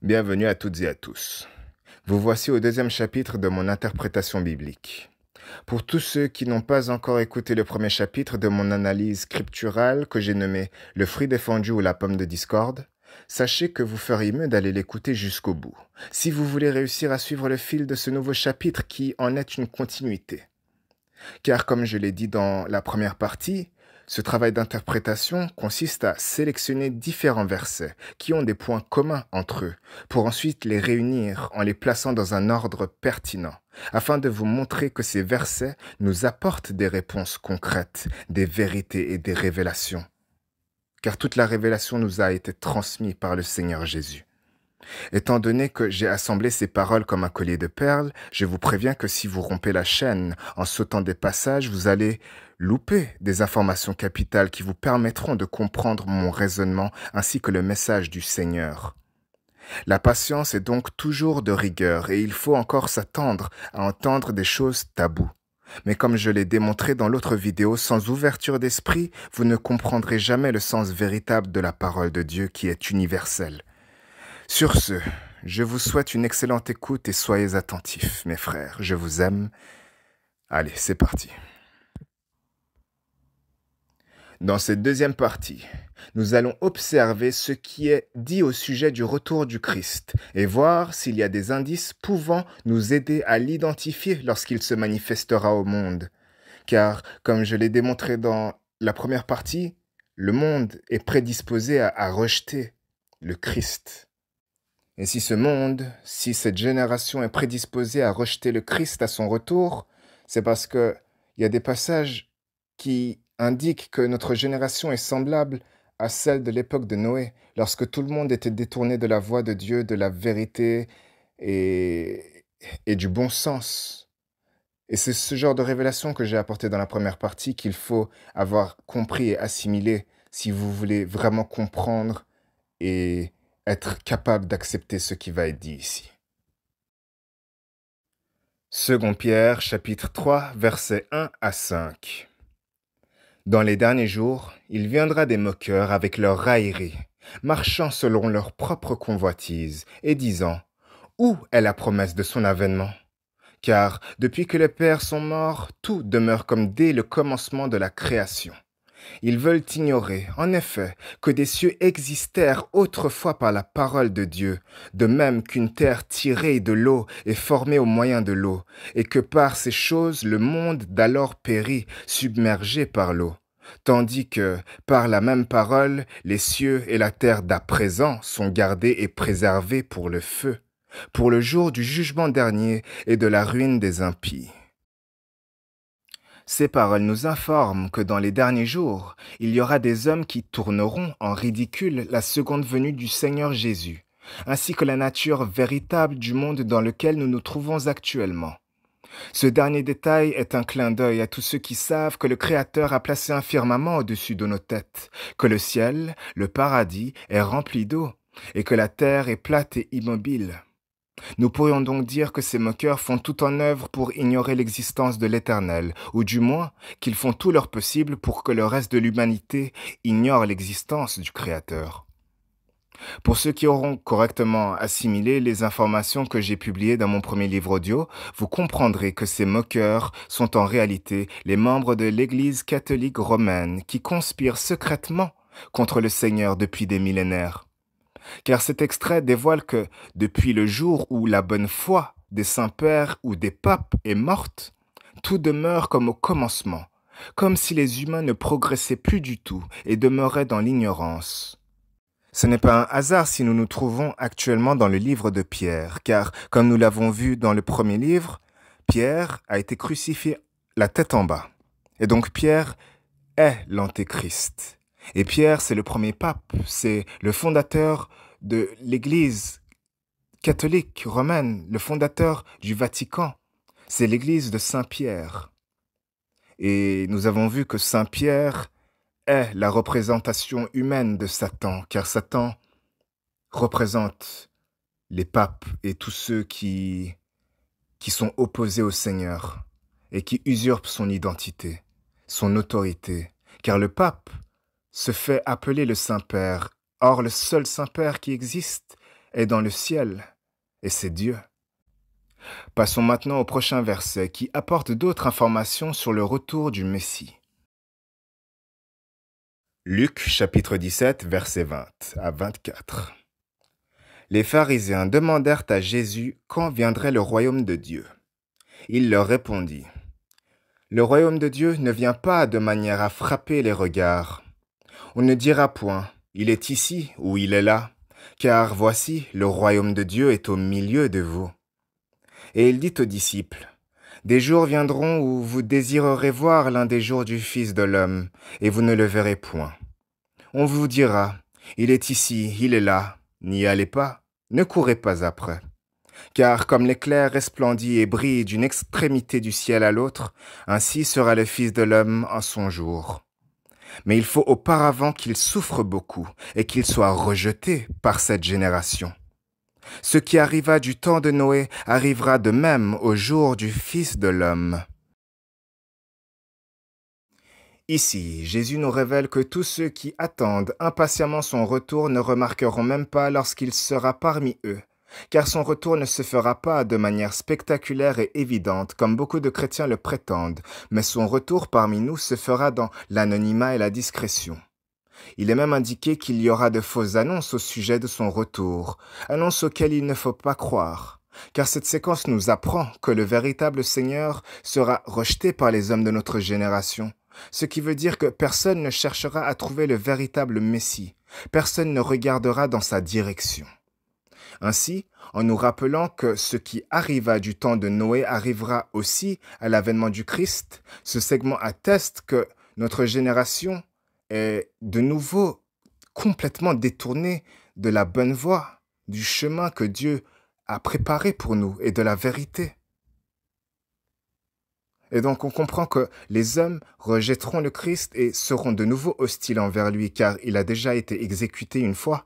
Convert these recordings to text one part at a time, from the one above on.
Bienvenue à toutes et à tous. Vous voici au deuxième chapitre de mon interprétation biblique. Pour tous ceux qui n'ont pas encore écouté le premier chapitre de mon analyse scripturale que j'ai nommé Le fruit défendu ou la pomme de discorde, sachez que vous feriez mieux d'aller l'écouter jusqu'au bout, si vous voulez réussir à suivre le fil de ce nouveau chapitre qui en est une continuité. Car comme je l'ai dit dans la première partie, ce travail d'interprétation consiste à sélectionner différents versets qui ont des points communs entre eux, pour ensuite les réunir en les plaçant dans un ordre pertinent, afin de vous montrer que ces versets nous apportent des réponses concrètes, des vérités et des révélations. Car toute la révélation nous a été transmise par le Seigneur Jésus. Étant donné que j'ai assemblé ces paroles comme un collier de perles, je vous préviens que si vous rompez la chaîne en sautant des passages, vous allez louper des informations capitales qui vous permettront de comprendre mon raisonnement ainsi que le message du Seigneur. La patience est donc toujours de rigueur et il faut encore s'attendre à entendre des choses taboues. Mais comme je l'ai démontré dans l'autre vidéo, sans ouverture d'esprit, vous ne comprendrez jamais le sens véritable de la parole de Dieu qui est universelle. Sur ce, je vous souhaite une excellente écoute et soyez attentifs, mes frères. Je vous aime. Allez, c'est parti. Dans cette deuxième partie, nous allons observer ce qui est dit au sujet du retour du Christ et voir s'il y a des indices pouvant nous aider à l'identifier lorsqu'il se manifestera au monde. Car, comme je l'ai démontré dans la première partie, le monde est prédisposé à rejeter le Christ. Et si ce monde, si cette génération est prédisposée à rejeter le Christ à son retour, c'est parce qu'il y a des passages qui indiquent que notre génération est semblable à celle de l'époque de Noé, lorsque tout le monde était détourné de la voie de Dieu, de la vérité et du bon sens. Et c'est ce genre de révélation que j'ai apporté dans la première partie qu'il faut avoir compris et assimilé si vous voulez vraiment comprendre et être capable d'accepter ce qui va être dit ici. 2 Pierre, chapitre 3, versets 1 à 5. Dans les derniers jours, il viendra des moqueurs avec leurs railleries, marchant selon leur propre convoitise, et disant « Où est la promesse de son avènement ?» Car depuis que les pères sont morts, tout demeure comme dès le commencement de la création. Ils veulent ignorer, en effet, que des cieux existèrent autrefois par la parole de Dieu, de même qu'une terre tirée de l'eau est formée au moyen de l'eau, et que par ces choses le monde d'alors périt, submergé par l'eau, tandis que, par la même parole, les cieux et la terre d'à présent sont gardés et préservés pour le feu, pour le jour du jugement dernier et de la ruine des impies. Ces paroles nous informent que dans les derniers jours, il y aura des hommes qui tourneront en ridicule la seconde venue du Seigneur Jésus, ainsi que la nature véritable du monde dans lequel nous nous trouvons actuellement. Ce dernier détail est un clin d'œil à tous ceux qui savent que le Créateur a placé un firmament au-dessus de nos têtes, que le ciel, le paradis, est rempli d'eau, et que la terre est plate et immobile. Nous pourrions donc dire que ces moqueurs font tout en œuvre pour ignorer l'existence de l'Éternel, ou du moins qu'ils font tout leur possible pour que le reste de l'humanité ignore l'existence du Créateur. Pour ceux qui auront correctement assimilé les informations que j'ai publiées dans mon premier livre audio, vous comprendrez que ces moqueurs sont en réalité les membres de l'Église catholique romaine qui conspirent secrètement contre le Seigneur depuis des millénaires. Car cet extrait dévoile que, depuis le jour où la bonne foi des saints-pères ou des papes est morte, tout demeure comme au commencement, comme si les humains ne progressaient plus du tout et demeuraient dans l'ignorance. Ce n'est pas un hasard si nous nous trouvons actuellement dans le livre de Pierre, car, comme nous l'avons vu dans le premier livre, Pierre a été crucifié la tête en bas. Et donc Pierre est l'Antéchrist. Et Pierre, c'est le premier pape, c'est le fondateur de l'Église catholique romaine, le fondateur du Vatican. C'est l'Église de Saint-Pierre. Et nous avons vu que Saint-Pierre est la représentation humaine de Satan, car Satan représente les papes et tous ceux qui sont opposés au Seigneur et qui usurpent son identité, son autorité, car le pape se fait appeler le Saint-Père. Or, le seul Saint-Père qui existe est dans le ciel, et c'est Dieu. Passons maintenant au prochain verset qui apporte d'autres informations sur le retour du Messie. Luc chapitre 17, versets 20 à 24. Les pharisiens demandèrent à Jésus quand viendrait le royaume de Dieu. Il leur répondit, « Le royaume de Dieu ne vient pas de manière à frapper les regards. On ne dira point, il est ici ou il est là, car voici, le royaume de Dieu est au milieu de vous. » Et il dit aux disciples, « Des jours viendront où vous désirerez voir l'un des jours du Fils de l'homme, et vous ne le verrez point. On vous dira, il est ici, il est là, n'y allez pas, ne courez pas après. Car comme l'éclair resplendit et brille d'une extrémité du ciel à l'autre, ainsi sera le Fils de l'homme en son jour. Mais il faut auparavant qu'il souffre beaucoup et qu'il soit rejeté par cette génération. Ce qui arriva du temps de Noé arrivera de même au jour du Fils de l'homme. » Ici, Jésus nous révèle que tous ceux qui attendent impatiemment son retour ne remarqueront même pas lorsqu'il sera parmi eux, car son retour ne se fera pas de manière spectaculaire et évidente comme beaucoup de chrétiens le prétendent, mais son retour parmi nous se fera dans l'anonymat et la discrétion. Il est même indiqué qu'il y aura de fausses annonces au sujet de son retour, annonces auxquelles il ne faut pas croire, car cette séquence nous apprend que le véritable Seigneur sera rejeté par les hommes de notre génération, ce qui veut dire que personne ne cherchera à trouver le véritable Messie, personne ne regardera dans sa direction. Ainsi, en nous rappelant que ce qui arriva du temps de Noé arrivera aussi à l'avènement du Christ, ce segment atteste que notre génération est de nouveau complètement détournée de la bonne voie, du chemin que Dieu a préparé pour nous et de la vérité. Et donc on comprend que les hommes rejetteront le Christ et seront de nouveau hostiles envers lui, car il a déjà été exécuté une fois.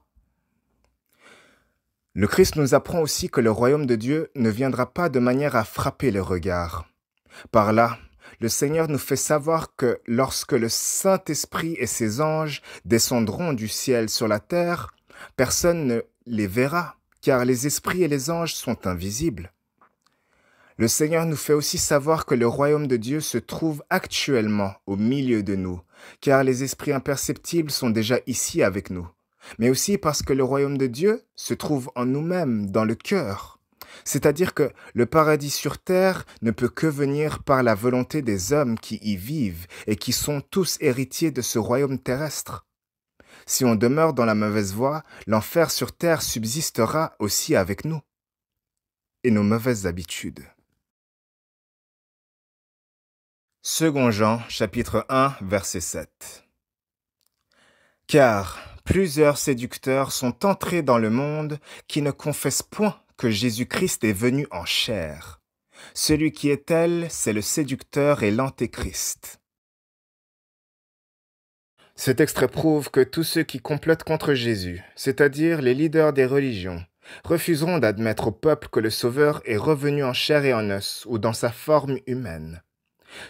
Le Christ nous apprend aussi que le royaume de Dieu ne viendra pas de manière à frapper les regards. Par là, le Seigneur nous fait savoir que lorsque le Saint-Esprit et ses anges descendront du ciel sur la terre, personne ne les verra, car les esprits et les anges sont invisibles. Le Seigneur nous fait aussi savoir que le royaume de Dieu se trouve actuellement au milieu de nous, car les esprits imperceptibles sont déjà ici avec nous, mais aussi parce que le royaume de Dieu se trouve en nous-mêmes, dans le cœur. C'est-à-dire que le paradis sur terre ne peut que venir par la volonté des hommes qui y vivent et qui sont tous héritiers de ce royaume terrestre. Si on demeure dans la mauvaise voie, l'enfer sur terre subsistera aussi avec nous et nos mauvaises habitudes. 2 Jean, chapitre 1, verset 7. Car plusieurs séducteurs sont entrés dans le monde qui ne confessent point que Jésus-Christ est venu en chair. Celui qui est tel, c'est le séducteur et l'antéchrist. Cet extrait prouve que tous ceux qui complotent contre Jésus, c'est-à-dire les leaders des religions, refuseront d'admettre au peuple que le Sauveur est revenu en chair et en os ou dans sa forme humaine.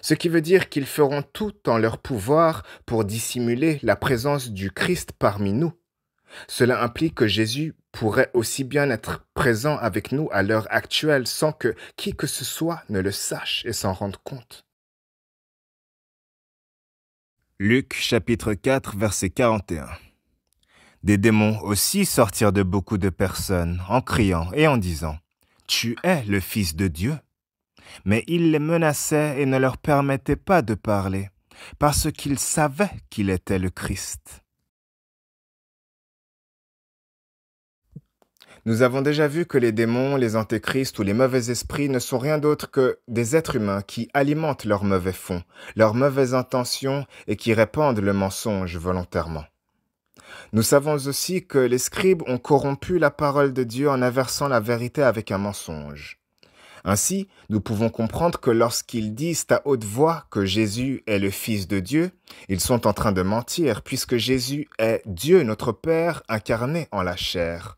Ce qui veut dire qu'ils feront tout en leur pouvoir pour dissimuler la présence du Christ parmi nous. Cela implique que Jésus pourrait aussi bien être présent avec nous à l'heure actuelle sans que qui que ce soit ne le sache et s'en rende compte. Luc chapitre 4 verset 41. Des démons aussi sortirent de beaucoup de personnes en criant et en disant « Tu es le Fils de Dieu ». Mais il les menaçait et ne leur permettait pas de parler, parce qu'ils savaient qu'il était le Christ. Nous avons déjà vu que les démons, les antéchrists ou les mauvais esprits ne sont rien d'autre que des êtres humains qui alimentent leurs mauvais fonds, leurs mauvaises intentions et qui répandent le mensonge volontairement. Nous savons aussi que les scribes ont corrompu la parole de Dieu en inversant la vérité avec un mensonge. Ainsi, nous pouvons comprendre que lorsqu'ils disent à haute voix que Jésus est le Fils de Dieu, ils sont en train de mentir, puisque Jésus est Dieu notre Père incarné en la chair.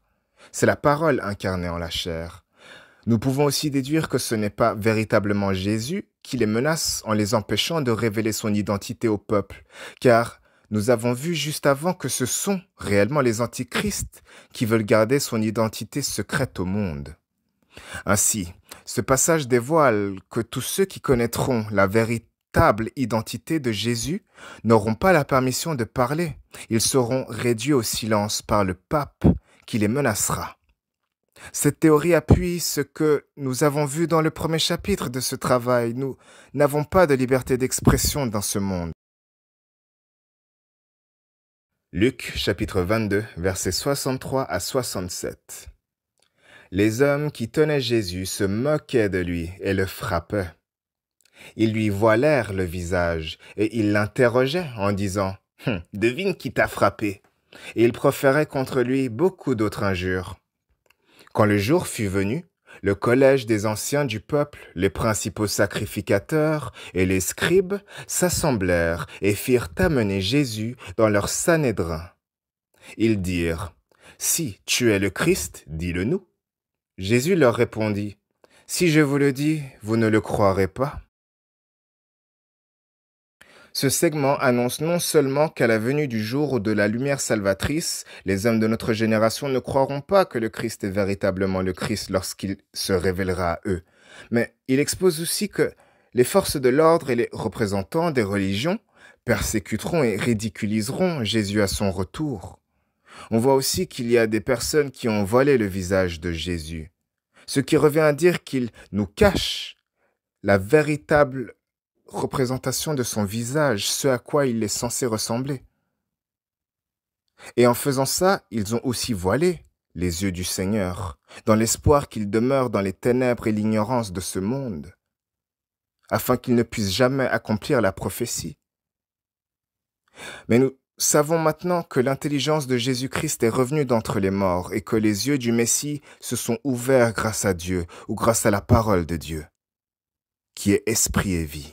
C'est la parole incarnée en la chair. Nous pouvons aussi déduire que ce n'est pas véritablement Jésus qui les menace en les empêchant de révéler son identité au peuple, car nous avons vu juste avant que ce sont réellement les antichrists qui veulent garder son identité secrète au monde. Ainsi, ce passage dévoile que tous ceux qui connaîtront la véritable identité de Jésus n'auront pas la permission de parler. Ils seront réduits au silence par le pape qui les menacera. Cette théorie appuie ce que nous avons vu dans le premier chapitre de ce travail. Nous n'avons pas de liberté d'expression dans ce monde. Luc chapitre 22, versets 63 à 67. Les hommes qui tenaient Jésus se moquaient de lui et le frappaient. Ils lui voilèrent le visage et ils l'interrogeaient en disant « Devine qui t'a frappé ?» Et ils proféraient contre lui beaucoup d'autres injures. Quand le jour fut venu, le collège des anciens du peuple, les principaux sacrificateurs et les scribes s'assemblèrent et firent amener Jésus dans leur sanhédrin. Ils dirent « Si tu es le Christ, dis-le-nous. » Jésus leur répondit « Si je vous le dis, vous ne le croirez pas. » Ce segment annonce non seulement qu'à la venue du jour ou de la lumière salvatrice, les hommes de notre génération ne croiront pas que le Christ est véritablement le Christ lorsqu'il se révélera à eux, mais il expose aussi que les forces de l'ordre et les représentants des religions persécuteront et ridiculiseront Jésus à son retour. On voit aussi qu'il y a des personnes qui ont voilé le visage de Jésus, ce qui revient à dire qu'il nous cache la véritable représentation de son visage, ce à quoi il est censé ressembler. Et en faisant ça, ils ont aussi voilé les yeux du Seigneur, dans l'espoir qu'il demeure dans les ténèbres et l'ignorance de ce monde, afin qu'il ne puisse jamais accomplir la prophétie. Mais nous savons maintenant que l'intelligence de Jésus-Christ est revenue d'entre les morts et que les yeux du Messie se sont ouverts grâce à Dieu ou grâce à la parole de Dieu, qui est esprit et vie.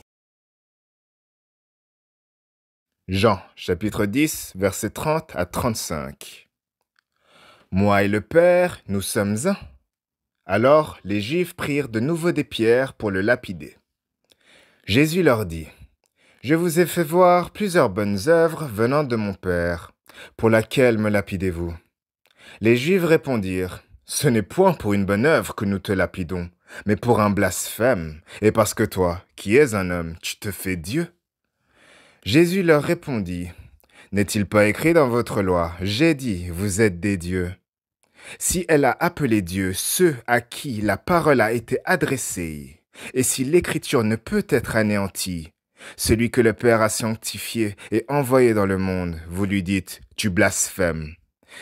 Jean, chapitre 10, versets 30 à 35. Moi et le Père, nous sommes un. Alors les Juifs prirent de nouveau des pierres pour le lapider. Jésus leur dit, je vous ai fait voir plusieurs bonnes œuvres venant de mon Père. Pour laquelle me lapidez-vous? Les Juifs répondirent, ce n'est point pour une bonne œuvre que nous te lapidons, mais pour un blasphème, et parce que toi, qui es un homme, tu te fais Dieu. Jésus leur répondit, n'est-il pas écrit dans votre loi, j'ai dit, vous êtes des dieux? Si elle a appelé Dieu ceux à qui la parole a été adressée, et si l'écriture ne peut être anéantie, celui que le Père a sanctifié et envoyé dans le monde, vous lui dites, tu blasphèmes.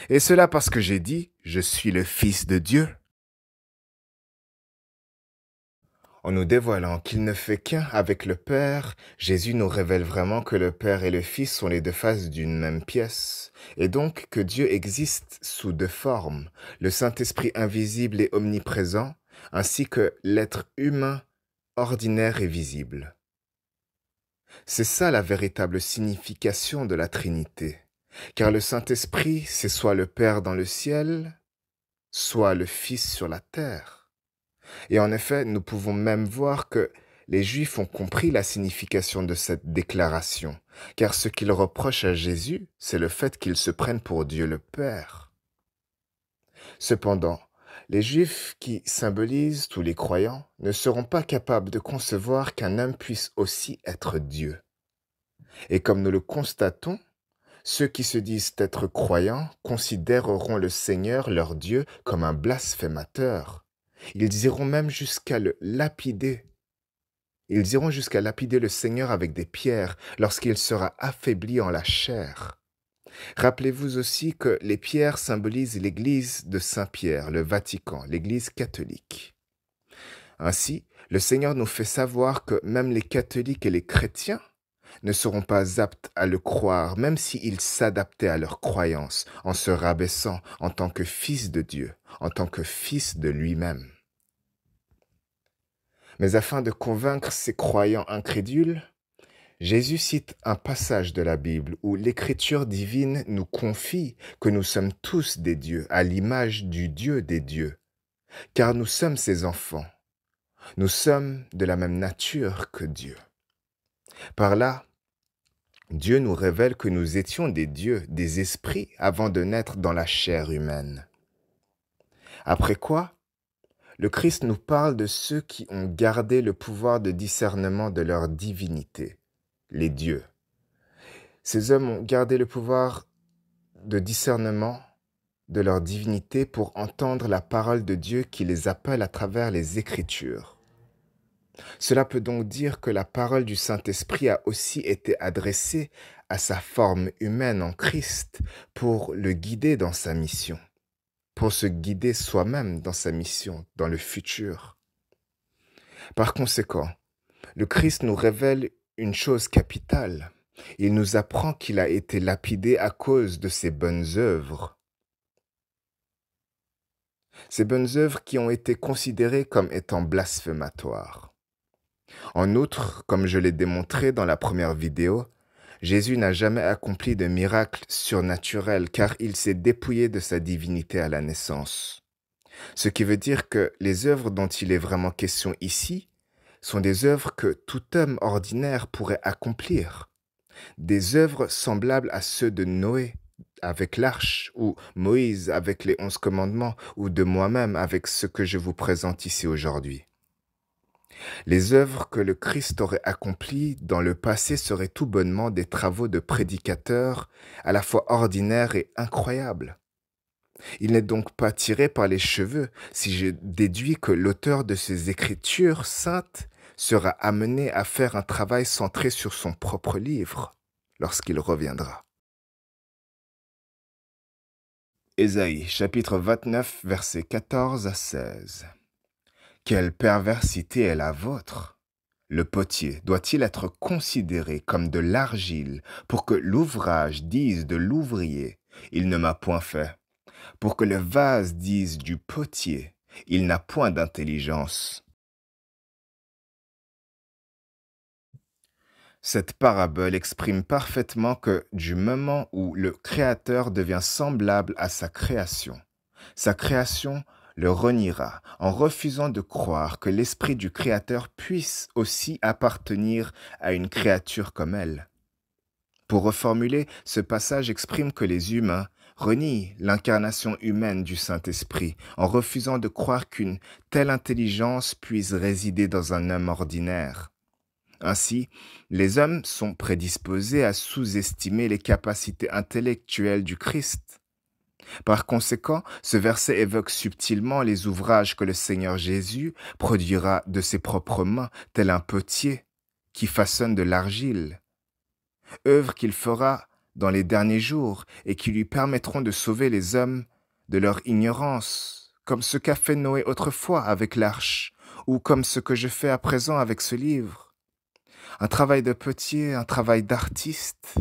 Et cela parce que j'ai dit, je suis le Fils de Dieu. En nous dévoilant qu'il ne fait qu'un avec le Père, Jésus nous révèle vraiment que le Père et le Fils sont les deux faces d'une même pièce, et donc que Dieu existe sous deux formes, le Saint-Esprit invisible et omniprésent, ainsi que l'être humain ordinaire et visible. C'est ça la véritable signification de la Trinité, car le Saint-Esprit, c'est soit le Père dans le ciel, soit le Fils sur la terre. Et en effet, nous pouvons même voir que les Juifs ont compris la signification de cette déclaration, car ce qu'ils reprochent à Jésus, c'est le fait qu'il se prenne pour Dieu le Père. Cependant, les Juifs qui symbolisent tous les croyants ne seront pas capables de concevoir qu'un homme puisse aussi être Dieu. Et comme nous le constatons, ceux qui se disent être croyants considéreront le Seigneur leur Dieu comme un blasphémateur. Ils iront même jusqu'à le lapider. Ils iront jusqu'à lapider le Seigneur avec des pierres lorsqu'il sera affaibli en la chair. Rappelez-vous aussi que les pierres symbolisent l'Église de Saint-Pierre, le Vatican, l'Église catholique. Ainsi, le Seigneur nous fait savoir que même les catholiques et les chrétiens ne seront pas aptes à le croire, même s'ils s'adaptaient à leur croyance en se rabaissant en tant que fils de Dieu, en tant que fils de lui-même. Mais afin de convaincre ces croyants incrédules, Jésus cite un passage de la Bible où l'Écriture divine nous confie que nous sommes tous des dieux, à l'image du Dieu des dieux, car nous sommes ses enfants. Nous sommes de la même nature que Dieu. Par là, Dieu nous révèle que nous étions des dieux, des esprits, avant de naître dans la chair humaine. Après quoi, le Christ nous parle de ceux qui ont gardé le pouvoir de discernement de leur divinité, les dieux. Ces hommes ont gardé le pouvoir de discernement de leur divinité pour entendre la parole de Dieu qui les appelle à travers les Écritures. Cela peut donc dire que la parole du Saint-Esprit a aussi été adressée à sa forme humaine en Christ pour le guider dans sa mission, pour se guider soi-même dans sa mission, dans le futur. Par conséquent, le Christ nous révèle une chose capitale. Il nous apprend qu'il a été lapidé à cause de ses bonnes œuvres. Ces bonnes œuvres qui ont été considérées comme étant blasphématoires. En outre, comme je l'ai démontré dans la première vidéo, Jésus n'a jamais accompli de miracle surnaturel car il s'est dépouillé de sa divinité à la naissance. Ce qui veut dire que les œuvres dont il est vraiment question ici sont des œuvres que tout homme ordinaire pourrait accomplir. Des œuvres semblables à ceux de Noé avec l'arche, ou Moïse avec les 11 commandements, ou de moi-même avec ce que je vous présente ici aujourd'hui. Les œuvres que le Christ aurait accomplies dans le passé seraient tout bonnement des travaux de prédicateurs à la fois ordinaires et incroyables. Il n'est donc pas tiré par les cheveux si je déduis que l'auteur de ces écritures saintes sera amené à faire un travail centré sur son propre livre lorsqu'il reviendra. Ésaïe, chapitre 29, versets 14 à 16. Quelle perversité est la vôtre! Le potier doit-il être considéré comme de l'argile pour que l'ouvrage dise de l'ouvrier, il ne m'a point fait, pour que le vase dise du potier, il n'a point d'intelligence. Cette parabole exprime parfaitement que du moment où le Créateur devient semblable à sa création le reniera en refusant de croire que l'esprit du Créateur puisse aussi appartenir à une créature comme elle. Pour reformuler, ce passage exprime que les humains renient l'incarnation humaine du Saint-Esprit en refusant de croire qu'une telle intelligence puisse résider dans un homme ordinaire. Ainsi, les hommes sont prédisposés à sous-estimer les capacités intellectuelles du Christ. Par conséquent, ce verset évoque subtilement les ouvrages que le Seigneur Jésus produira de ses propres mains, tel un potier qui façonne de l'argile. Œuvre qu'il fera dans les derniers jours et qui lui permettront de sauver les hommes de leur ignorance, comme ce qu'a fait Noé autrefois avec l'arche, ou comme ce que je fais à présent avec ce livre. Un travail de potier, un travail d'artiste.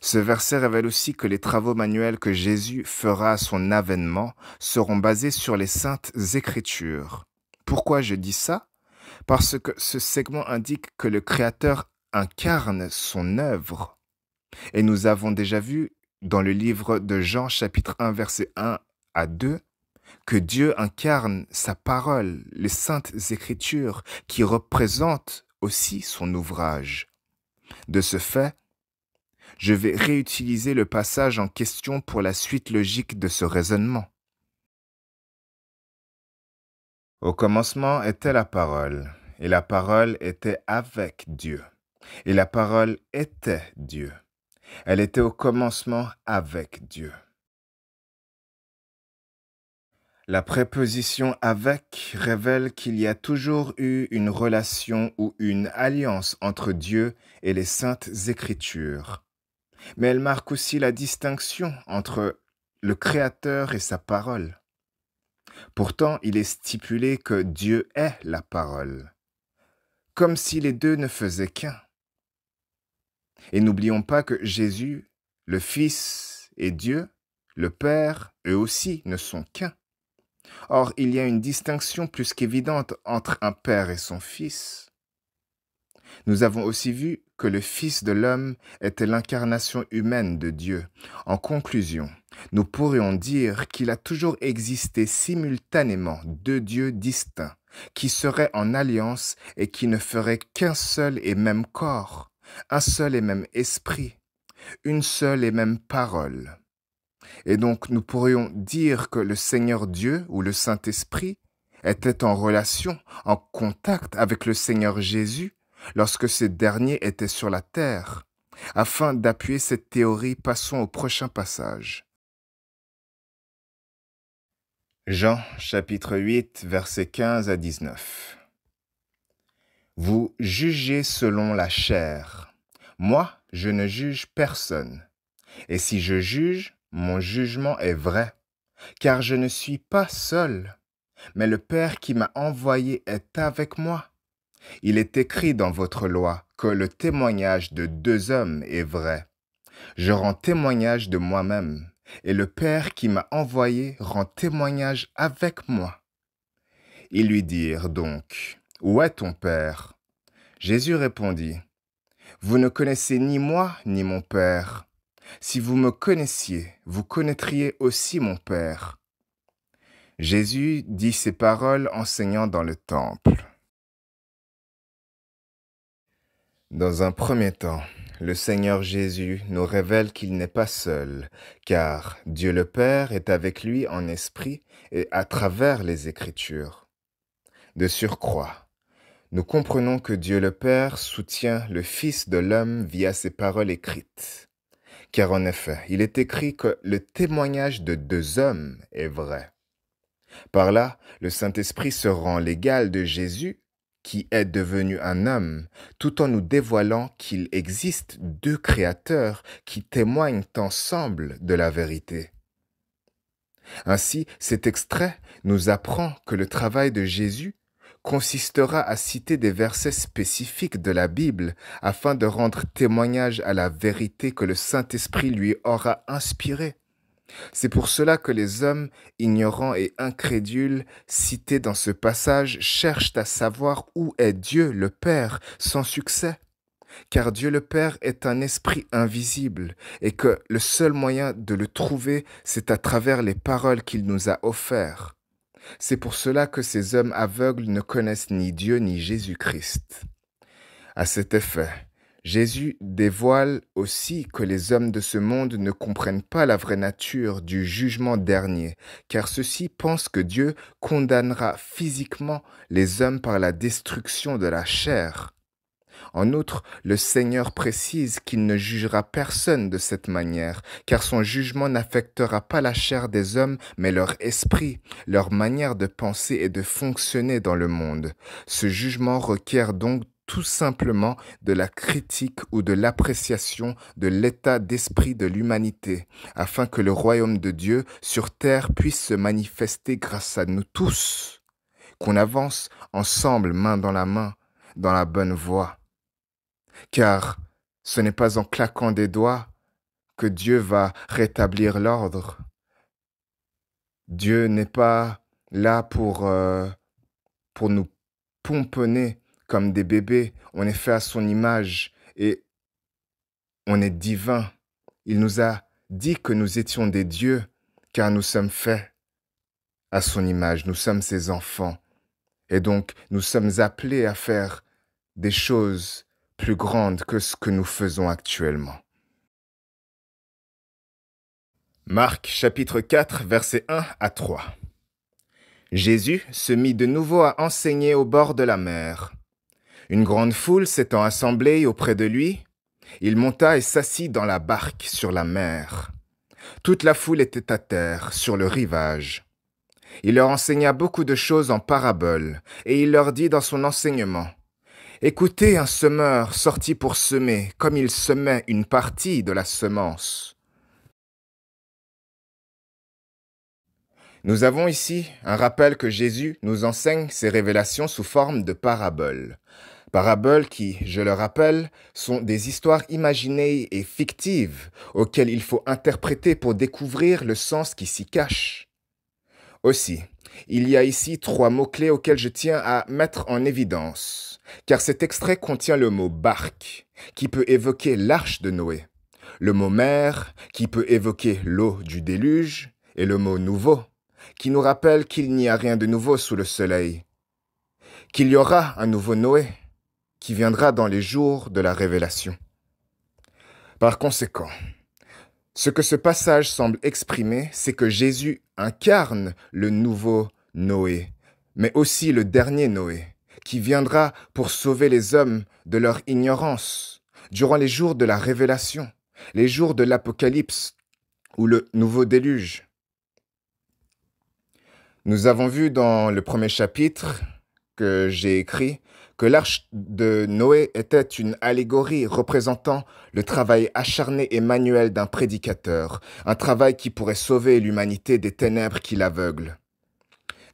Ce verset révèle aussi que les travaux manuels que Jésus fera à son avènement seront basés sur les saintes Écritures. Pourquoi je dis ça? Parce que ce segment indique que le Créateur incarne son œuvre. Et nous avons déjà vu dans le livre de Jean chapitre 1 verset 1 à 2 que Dieu incarne sa parole, les saintes Écritures qui représentent aussi son ouvrage. De ce fait, je vais réutiliser le passage en question pour la suite logique de ce raisonnement. Au commencement était la parole, et la parole était avec Dieu, et la parole était Dieu. Elle était au commencement avec Dieu. La préposition « avec » révèle qu'il y a toujours eu une relation ou une alliance entre Dieu et les saintes Écritures. Mais elle marque aussi la distinction entre le Créateur et sa parole. Pourtant, il est stipulé que Dieu est la parole, comme si les deux ne faisaient qu'un. Et n'oublions pas que Jésus, le Fils et Dieu, le Père, eux aussi ne sont qu'un. Or, il y a une distinction plus qu'évidente entre un père et son fils. Nous avons aussi vu que le Fils de l'homme était l'incarnation humaine de Dieu. En conclusion, nous pourrions dire qu'il a toujours existé simultanément deux dieux distincts, qui seraient en alliance et qui ne feraient qu'un seul et même corps, un seul et même esprit, une seule et même parole. Et donc nous pourrions dire que le Seigneur Dieu ou le Saint-Esprit était en relation, en contact avec le Seigneur Jésus lorsque ce dernier était sur la terre. Afin d'appuyer cette théorie, passons au prochain passage. Jean chapitre 8, versets 15 à 19. Vous jugez selon la chair. Moi, je ne juge personne. Et si je juge, mon jugement est vrai, car je ne suis pas seul, mais le Père qui m'a envoyé est avec moi. Il est écrit dans votre loi que le témoignage de deux hommes est vrai. Je rends témoignage de moi-même, et le Père qui m'a envoyé rend témoignage avec moi. Ils lui dirent donc, où est ton Père? Jésus répondit, vous ne connaissez ni moi ni mon Père. Si vous me connaissiez, vous connaîtriez aussi mon Père. Jésus dit ces paroles enseignant dans le temple. Dans un premier temps, le Seigneur Jésus nous révèle qu'il n'est pas seul, car Dieu le Père est avec lui en esprit et à travers les Écritures. De surcroît, nous comprenons que Dieu le Père soutient le Fils de l'homme via ses paroles écrites. Car en effet, il est écrit que le témoignage de deux hommes est vrai. Par là, le Saint-Esprit se rend l'égal de Jésus, qui est devenu un homme, tout en nous dévoilant qu'il existe deux créateurs qui témoignent ensemble de la vérité. Ainsi, cet extrait nous apprend que le travail de Jésus consistera à citer des versets spécifiques de la Bible afin de rendre témoignage à la vérité que le Saint-Esprit lui aura inspirée. C'est pour cela que les hommes ignorants et incrédules cités dans ce passage cherchent à savoir où est Dieu le Père sans succès. Car Dieu le Père est un esprit invisible et que le seul moyen de le trouver, c'est à travers les paroles qu'il nous a offertes. C'est pour cela que ces hommes aveugles ne connaissent ni Dieu ni Jésus-Christ. À cet effet, Jésus dévoile aussi que les hommes de ce monde ne comprennent pas la vraie nature du jugement dernier, car ceux-ci pensent que Dieu condamnera physiquement les hommes par la destruction de la chair. En outre, le Seigneur précise qu'il ne jugera personne de cette manière, car son jugement n'affectera pas la chair des hommes, mais leur esprit, leur manière de penser et de fonctionner dans le monde. Ce jugement requiert donc tout simplement de la critique ou de l'appréciation de l'état d'esprit de l'humanité, afin que le royaume de Dieu sur terre puisse se manifester grâce à nous tous, qu'on avance ensemble, main dans la bonne voie. Car ce n'est pas en claquant des doigts que Dieu va rétablir l'ordre. Dieu n'est pas là pour nous pomponner comme des bébés. On est fait à son image et on est divin. Il nous a dit que nous étions des dieux car nous sommes faits à son image. Nous sommes ses enfants. Et donc, nous sommes appelés à faire des choses plus grandes que ce que nous faisons actuellement. Marc chapitre 4, versets 1 à 3. Jésus se mit de nouveau à enseigner au bord de la mer. Une grande foule s'étant assemblée auprès de lui, il monta et s'assit dans la barque sur la mer. Toute la foule était à terre, sur le rivage. Il leur enseigna beaucoup de choses en paraboles, et il leur dit dans son enseignement, « Écoutez un semeur sorti pour semer, comme il semait une partie de la semence. » Nous avons ici un rappel que Jésus nous enseigne ses révélations sous forme de paraboles. Paraboles qui, je le rappelle, sont des histoires imaginées et fictives auxquelles il faut interpréter pour découvrir le sens qui s'y cache. Aussi, il y a ici 3 mots-clés auxquels je tiens à mettre en évidence, car cet extrait contient le mot « barque » qui peut évoquer l'arche de Noé, le mot « mer » qui peut évoquer l'eau du déluge et le mot « nouveau » qui nous rappelle qu'il n'y a rien de nouveau sous le soleil, qu'il y aura un nouveau Noé. qui viendra dans les jours de la révélation. Par conséquent, ce que ce passage semble exprimer, c'est que Jésus incarne le nouveau Noé, mais aussi le dernier Noé, qui viendra pour sauver les hommes de leur ignorance durant les jours de la révélation, les jours de l'Apocalypse ou le nouveau déluge. Nous avons vu dans le premier chapitre que j'ai écrit que l'arche de Noé était une allégorie représentant le travail acharné et manuel d'un prédicateur, un travail qui pourrait sauver l'humanité des ténèbres qui l'aveuglent.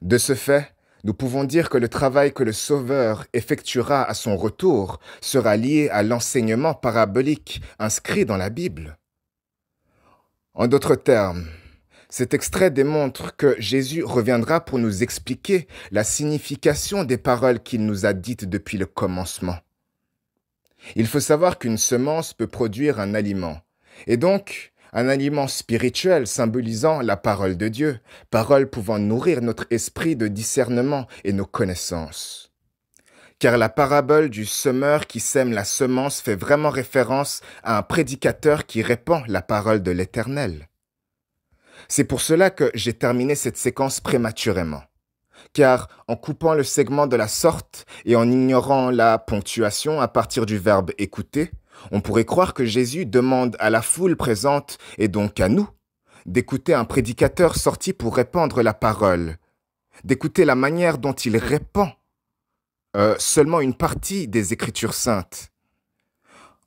De ce fait, nous pouvons dire que le travail que le Sauveur effectuera à son retour sera lié à l'enseignement parabolique inscrit dans la Bible. En d'autres termes, cet extrait démontre que Jésus reviendra pour nous expliquer la signification des paroles qu'il nous a dites depuis le commencement. Il faut savoir qu'une semence peut produire un aliment, et donc un aliment spirituel symbolisant la parole de Dieu, parole pouvant nourrir notre esprit de discernement et nos connaissances. Car la parabole du semeur qui sème la semence fait vraiment référence à un prédicateur qui répand la parole de l'Éternel. C'est pour cela que j'ai terminé cette séquence prématurément. Car en coupant le segment de la sorte et en ignorant la ponctuation à partir du verbe écouter, on pourrait croire que Jésus demande à la foule présente, et donc à nous, d'écouter un prédicateur sorti pour répandre la parole, d'écouter la manière dont il répand seulement une partie des Écritures saintes.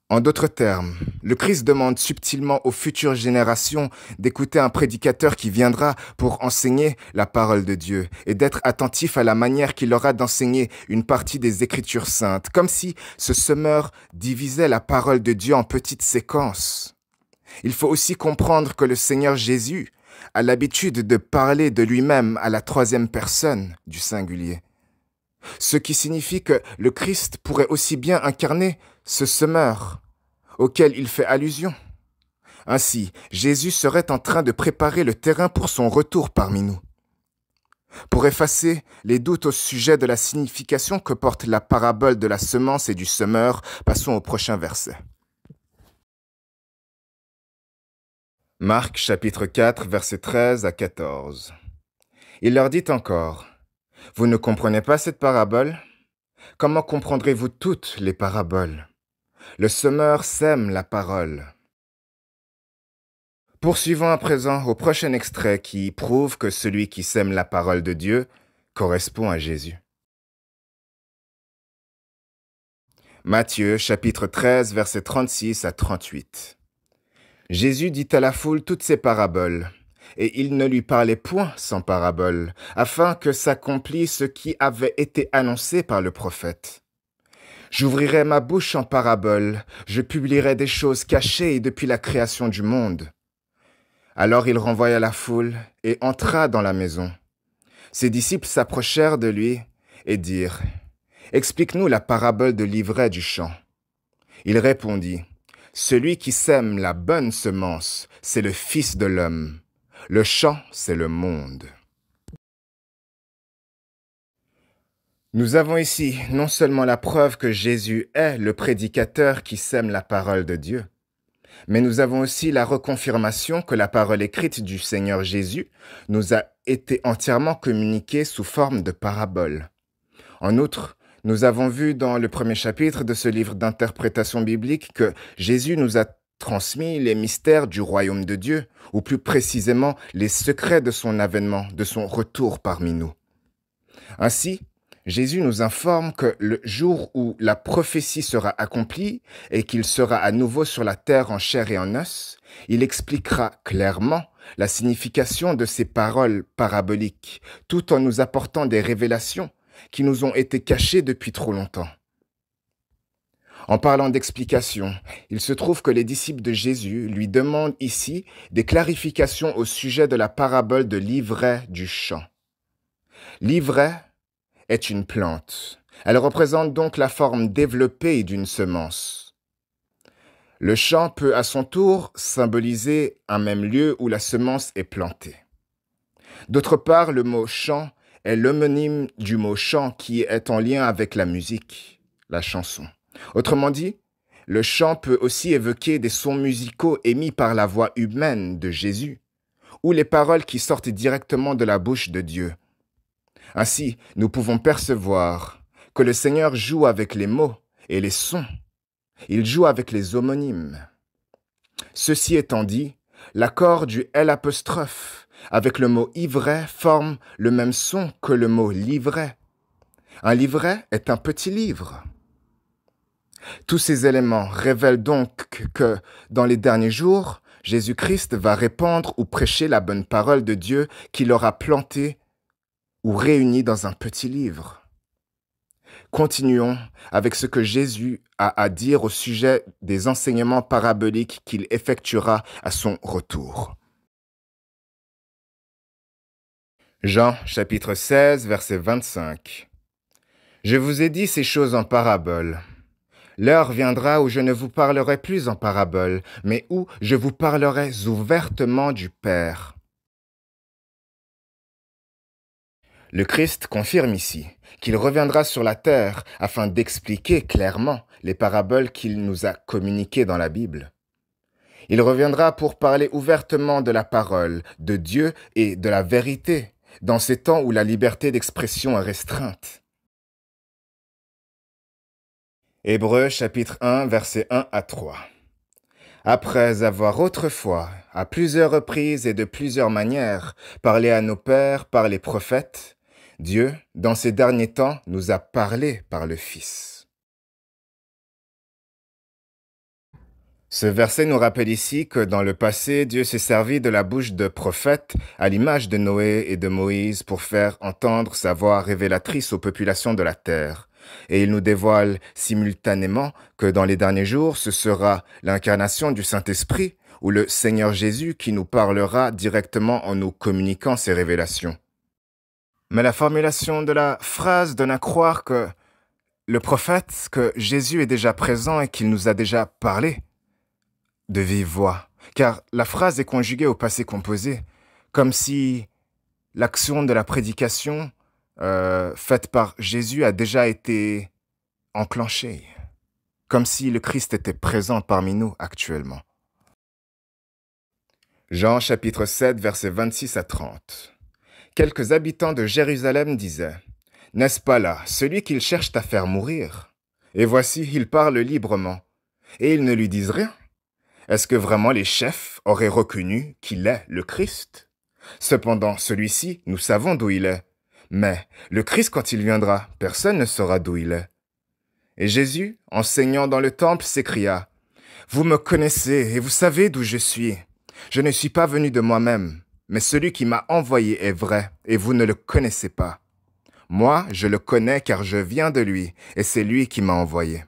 En d'autres termes, le Christ demande subtilement aux futures générations d'écouter un prédicateur qui viendra pour enseigner la parole de Dieu et d'être attentif à la manière qu'il aura d'enseigner une partie des Écritures saintes, comme si ce semeur divisait la parole de Dieu en petites séquences. Il faut aussi comprendre que le Seigneur Jésus a l'habitude de parler de lui-même à la troisième personne du singulier. Ce qui signifie que le Christ pourrait aussi bien incarner ce semeur auquel il fait allusion. Ainsi, Jésus serait en train de préparer le terrain pour son retour parmi nous. Pour effacer les doutes au sujet de la signification que porte la parabole de la semence et du semeur, passons au prochain verset. Marc chapitre 4, versets 13 à 14. Il leur dit encore, « Vous ne comprenez pas cette parabole ? Comment comprendrez-vous toutes les paraboles ? Le semeur sème la parole. » Poursuivons à présent au prochain extrait qui prouve que celui qui sème la parole de Dieu correspond à Jésus. Matthieu chapitre 13, versets 36 à 38. Jésus dit à la foule toutes ces paraboles, et il ne lui parlait point sans parabole, afin que s'accomplisse ce qui avait été annoncé par le prophète. J'ouvrirai ma bouche en parabole, je publierai des choses cachées depuis la création du monde. Alors il renvoya la foule et entra dans la maison. Ses disciples s'approchèrent de lui et dirent, « Explique-nous la parabole de l'ivraie du champ. » Il répondit, « Celui qui sème la bonne semence, c'est le Fils de l'homme. Le champ, c'est le monde. » Nous avons ici non seulement la preuve que Jésus est le prédicateur qui sème la parole de Dieu, mais nous avons aussi la reconfirmation que la parole écrite du Seigneur Jésus nous a été entièrement communiquée sous forme de parabole. En outre, nous avons vu dans le premier chapitre de ce livre d'interprétation biblique que Jésus nous a transmis les mystères du royaume de Dieu, ou plus précisément les secrets de son avènement, de son retour parmi nous. Ainsi, Jésus nous informe que le jour où la prophétie sera accomplie et qu'il sera à nouveau sur la terre en chair et en os, il expliquera clairement la signification de ces paroles paraboliques, tout en nous apportant des révélations qui nous ont été cachées depuis trop longtemps. En parlant d'explication, il se trouve que les disciples de Jésus lui demandent ici des clarifications au sujet de la parabole de l'ivraie du champ. L'ivraie est une plante. Elle représente donc la forme développée d'une semence. Le champ peut à son tour symboliser un même lieu où la semence est plantée. D'autre part, le mot champ est l'homonyme du mot chant qui est en lien avec la musique. la chanson. Autrement dit, le chant peut aussi évoquer des sons musicaux émis par la voix humaine de Jésus, ou les paroles qui sortent directement de la bouche de Dieu. Ainsi, nous pouvons percevoir que le Seigneur joue avec les mots et les sons. Il joue avec les homonymes. Ceci étant dit, l'accord du L' avec le mot ivret forme le même son que le mot livret. Un livret est un petit livre. Tous ces éléments révèlent donc que, dans les derniers jours, Jésus-Christ va répandre ou prêcher la bonne parole de Dieu qu'il aura plantée ou réunie dans un petit livre. Continuons avec ce que Jésus a à dire au sujet des enseignements paraboliques qu'il effectuera à son retour. Jean chapitre 16, verset 25. Je vous ai dit ces choses en parabole. L'heure viendra où je ne vous parlerai plus en parabole, mais où je vous parlerai ouvertement du Père. Le Christ confirme ici qu'il reviendra sur la terre afin d'expliquer clairement les paraboles qu'il nous a communiquées dans la Bible. Il reviendra pour parler ouvertement de la parole, de Dieu et de la vérité, dans ces temps où la liberté d'expression est restreinte. Hébreux chapitre 1, versets 1 à 3. Après avoir autrefois, à plusieurs reprises et de plusieurs manières, parlé à nos pères par les prophètes, Dieu, dans ces derniers temps, nous a parlé par le Fils. Ce verset nous rappelle ici que dans le passé, Dieu s'est servi de la bouche de prophètes à l'image de Noé et de Moïse pour faire entendre sa voix révélatrice aux populations de la terre. Et il nous dévoile simultanément que dans les derniers jours, ce sera l'incarnation du Saint-Esprit ou le Seigneur Jésus qui nous parlera directement en nous communiquant ces révélations. Mais la formulation de la phrase donne à croire que le prophète, que Jésus est déjà présent et qu'il nous a déjà parlé de vive voix, car la phrase est conjuguée au passé composé, comme si l'action de la prédication faite par Jésus a déjà été enclenchée, comme si le Christ était présent parmi nous actuellement. Jean chapitre 7, versets 26 à 30. Quelques habitants de Jérusalem disaient, « N'est-ce pas là celui qu'ils cherchent à faire mourir? Et voici, il parle librement, et ils ne lui disent rien. Est-ce que vraiment les chefs auraient reconnu qu'il est le Christ? Cependant, celui-ci, nous savons d'où il est. Mais le Christ, quand il viendra, personne ne saura d'où il est. » Et Jésus, enseignant dans le temple, s'écria, « Vous me connaissez et vous savez d'où je suis. Je ne suis pas venu de moi-même, mais celui qui m'a envoyé est vrai, et vous ne le connaissez pas. Moi, je le connais car je viens de lui, et c'est lui qui m'a envoyé. »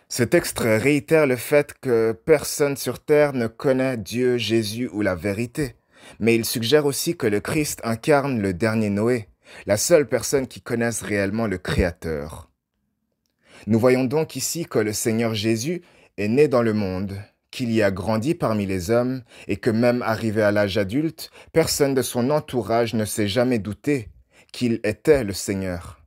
Ce texte réitère le fait que personne sur terre ne connaît Dieu, Jésus ou la vérité. Mais il suggère aussi que le Christ incarne le dernier Noé, la seule personne qui connaisse réellement le Créateur. Nous voyons donc ici que le Seigneur Jésus est né dans le monde, qu'il y a grandi parmi les hommes et que même arrivé à l'âge adulte, personne de son entourage ne s'est jamais douté qu'il était le Seigneur.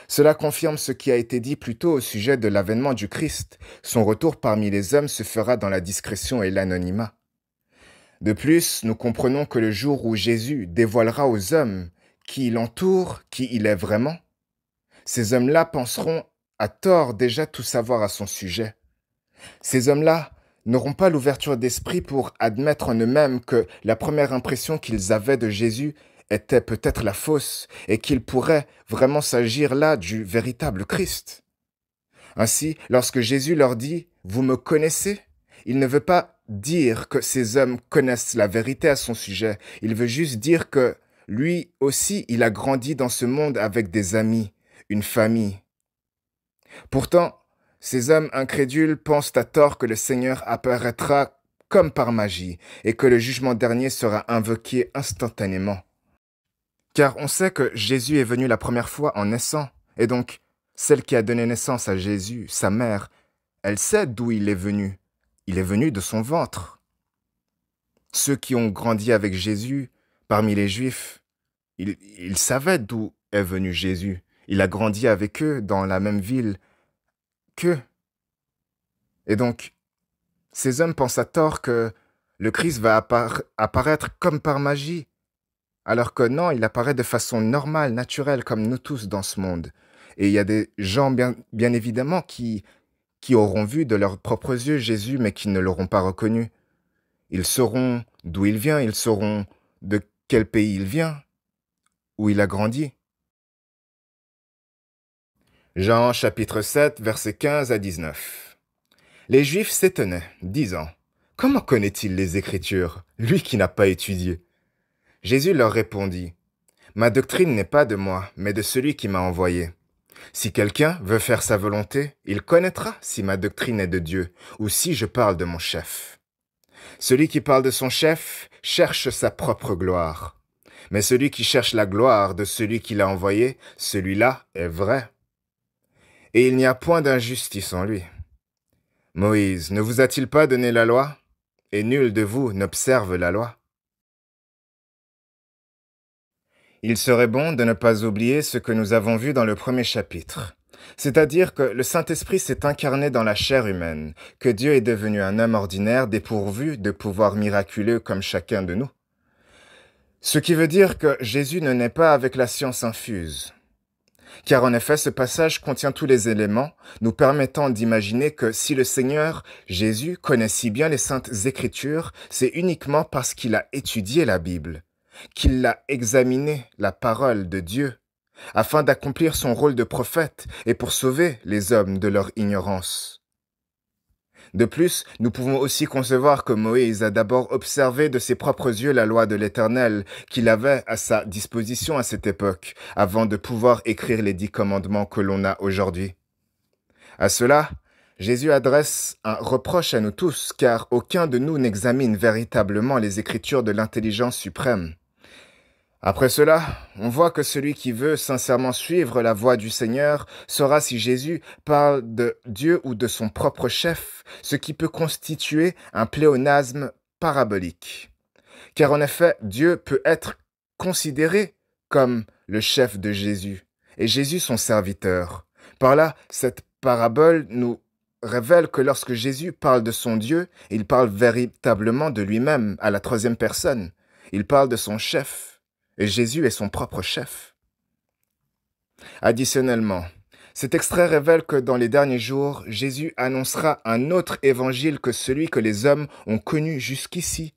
Cela confirme ce qui a été dit plus tôt au sujet de l'avènement du Christ. Son retour parmi les hommes se fera dans la discrétion et l'anonymat. De plus, nous comprenons que le jour où Jésus dévoilera aux hommes qui l'entourent, qui il est vraiment, ces hommes-là penseront à tort déjà tout savoir à son sujet. Ces hommes-là n'auront pas l'ouverture d'esprit pour admettre en eux-mêmes que la première impression qu'ils avaient de Jésus était peut-être la fausse et qu'il pourrait vraiment s'agir là du véritable Christ. Ainsi, lorsque Jésus leur dit « Vous me connaissez », il ne veut pas dire que ces hommes connaissent la vérité à son sujet. Il veut juste dire que lui aussi, il a grandi dans ce monde avec des amis, une famille. Pourtant, ces hommes incrédules pensent à tort que le Seigneur apparaîtra comme par magie et que le jugement dernier sera invoqué instantanément. Car on sait que Jésus est venu la première fois en naissant, et donc celle qui a donné naissance à Jésus, sa mère, elle sait d'où il est venu. Il est venu de son ventre. Ceux qui ont grandi avec Jésus, parmi les Juifs, ils savaient d'où est venu Jésus. Il a grandi avec eux dans la même ville qu'eux. Et donc, ces hommes pensent à tort que le Christ va apparaître comme par magie, alors que non, il apparaît de façon normale, naturelle, comme nous tous dans ce monde. Et il y a des gens, bien évidemment, qui auront vu de leurs propres yeux Jésus, mais qui ne l'auront pas reconnu. Ils sauront d'où il vient, ils sauront de quel pays il vient, où il a grandi. Jean chapitre 7, versets 15 à 19. Les Juifs s'étonnaient, disant, « Comment connaît-il les Écritures, lui qui n'a pas étudié ?» Jésus leur répondit, « Ma doctrine n'est pas de moi, mais de celui qui m'a envoyé. Si quelqu'un veut faire sa volonté, il connaîtra si ma doctrine est de Dieu, ou si je parle de mon chef. Celui qui parle de son chef cherche sa propre gloire. Mais celui qui cherche la gloire de celui qui l'a envoyé, celui-là est vrai. Et il n'y a point d'injustice en lui. Moïse ne vous a-t-il pas donné la loi? Et nul de vous n'observe la loi. Il serait bon de ne pas oublier ce que nous avons vu dans le premier chapitre. C'est-à-dire que le Saint-Esprit s'est incarné dans la chair humaine, que Dieu est devenu un homme ordinaire dépourvu de pouvoirs miraculeux comme chacun de nous. Ce qui veut dire que Jésus ne naît pas avec la science infuse. Car en effet, ce passage contient tous les éléments nous permettant d'imaginer que si le Seigneur Jésus connaît si bien les saintes Écritures, c'est uniquement parce qu'il a étudié la Bible, qu'il a examiné la parole de Dieu, afin d'accomplir son rôle de prophète et pour sauver les hommes de leur ignorance. De plus, nous pouvons aussi concevoir que Moïse a d'abord observé de ses propres yeux la loi de l'Éternel qu'il avait à sa disposition à cette époque, avant de pouvoir écrire les 10 commandements que l'on a aujourd'hui. À cela, Jésus adresse un reproche à nous tous, car aucun de nous n'examine véritablement les Écritures de l'intelligence suprême. Après cela, on voit que celui qui veut sincèrement suivre la voie du Seigneur saura si Jésus parle de Dieu ou de son propre chef, ce qui peut constituer un pléonasme parabolique. Car en effet, Dieu peut être considéré comme le chef de Jésus, et Jésus son serviteur. Par là, cette parabole nous révèle que lorsque Jésus parle de son Dieu, il parle véritablement de lui-même à la troisième personne. Il parle de son chef. Et Jésus est son propre chef. Additionnellement, cet extrait révèle que dans les derniers jours, Jésus annoncera un autre évangile que celui que les hommes ont connu jusqu'ici.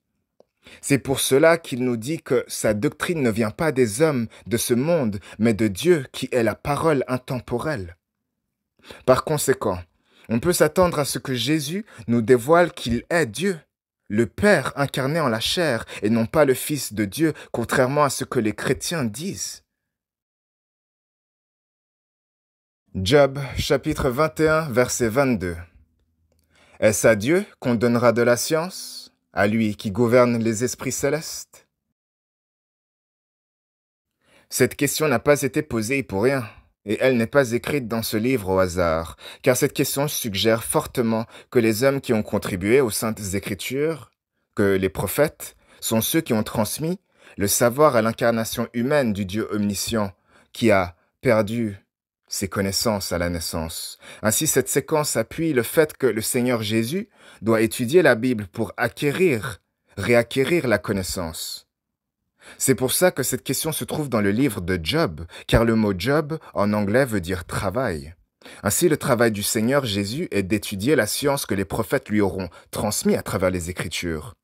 C'est pour cela qu'il nous dit que sa doctrine ne vient pas des hommes de ce monde, mais de Dieu qui est la parole intemporelle. Par conséquent, on peut s'attendre à ce que Jésus nous dévoile qu'il est Dieu, le Père incarné en la chair et non pas le Fils de Dieu, contrairement à ce que les chrétiens disent. Job, chapitre 21, verset 22. Est-ce à Dieu qu'on donnera de la science, à lui qui gouverne les esprits célestes? Cette question n'a pas été posée pour rien, et elle n'est pas écrite dans ce livre au hasard, car cette question suggère fortement que les hommes qui ont contribué aux saintes Écritures, que les prophètes, sont ceux qui ont transmis le savoir à l'incarnation humaine du Dieu omniscient, qui a perdu ses connaissances à la naissance. Ainsi, cette séquence appuie le fait que le Seigneur Jésus doit étudier la Bible pour réacquérir la connaissance. C'est pour ça que cette question se trouve dans le livre de Job, car le mot Job en anglais veut dire travail. Ainsi, le travail du Seigneur Jésus est d'étudier la science que les prophètes lui auront transmise à travers les Écritures.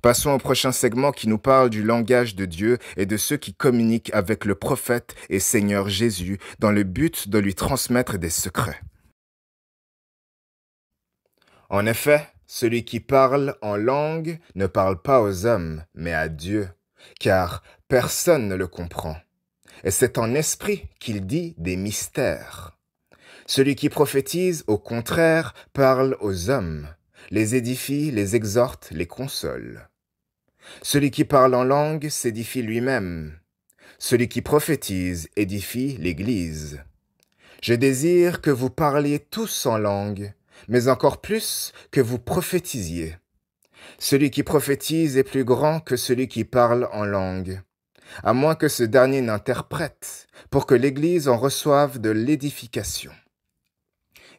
Passons au prochain segment qui nous parle du langage de Dieu et de ceux qui communiquent avec le prophète et Seigneur Jésus dans le but de lui transmettre des secrets. En effet, celui qui parle en langue ne parle pas aux hommes, mais à Dieu, car personne ne le comprend. Et c'est en esprit qu'il dit des mystères. Celui qui prophétise, au contraire, parle aux hommes, les édifie, les exhorte, les console. Celui qui parle en langue s'édifie lui-même. Celui qui prophétise édifie l'Église. Je désire que vous parliez tous en langue, mais encore plus que vous prophétisiez. Celui qui prophétise est plus grand que celui qui parle en langue. à moins que ce dernier n'interprète, pour que l'Église en reçoive de l'édification.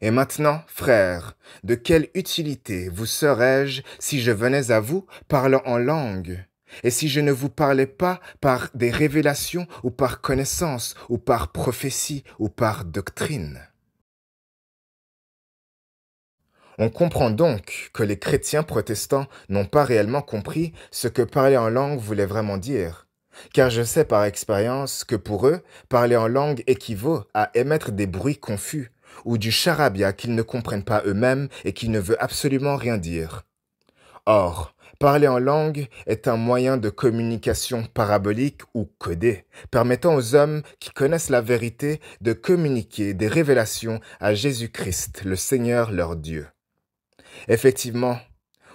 Et maintenant, frères, de quelle utilité vous serais-je si je venais à vous parlant en langue, et si je ne vous parlais pas par des révélations ou par connaissance, ou par prophétie, ou par doctrine? On comprend donc que les chrétiens protestants n'ont pas réellement compris ce que parler en langue voulait vraiment dire. Car je sais par expérience que pour eux, parler en langue équivaut à émettre des bruits confus, ou du charabia qu'ils ne comprennent pas eux-mêmes et qui ne veut absolument rien dire. Or, parler en langue est un moyen de communication parabolique ou codé, permettant aux hommes qui connaissent la vérité de communiquer des révélations à Jésus-Christ, le Seigneur leur Dieu. Effectivement,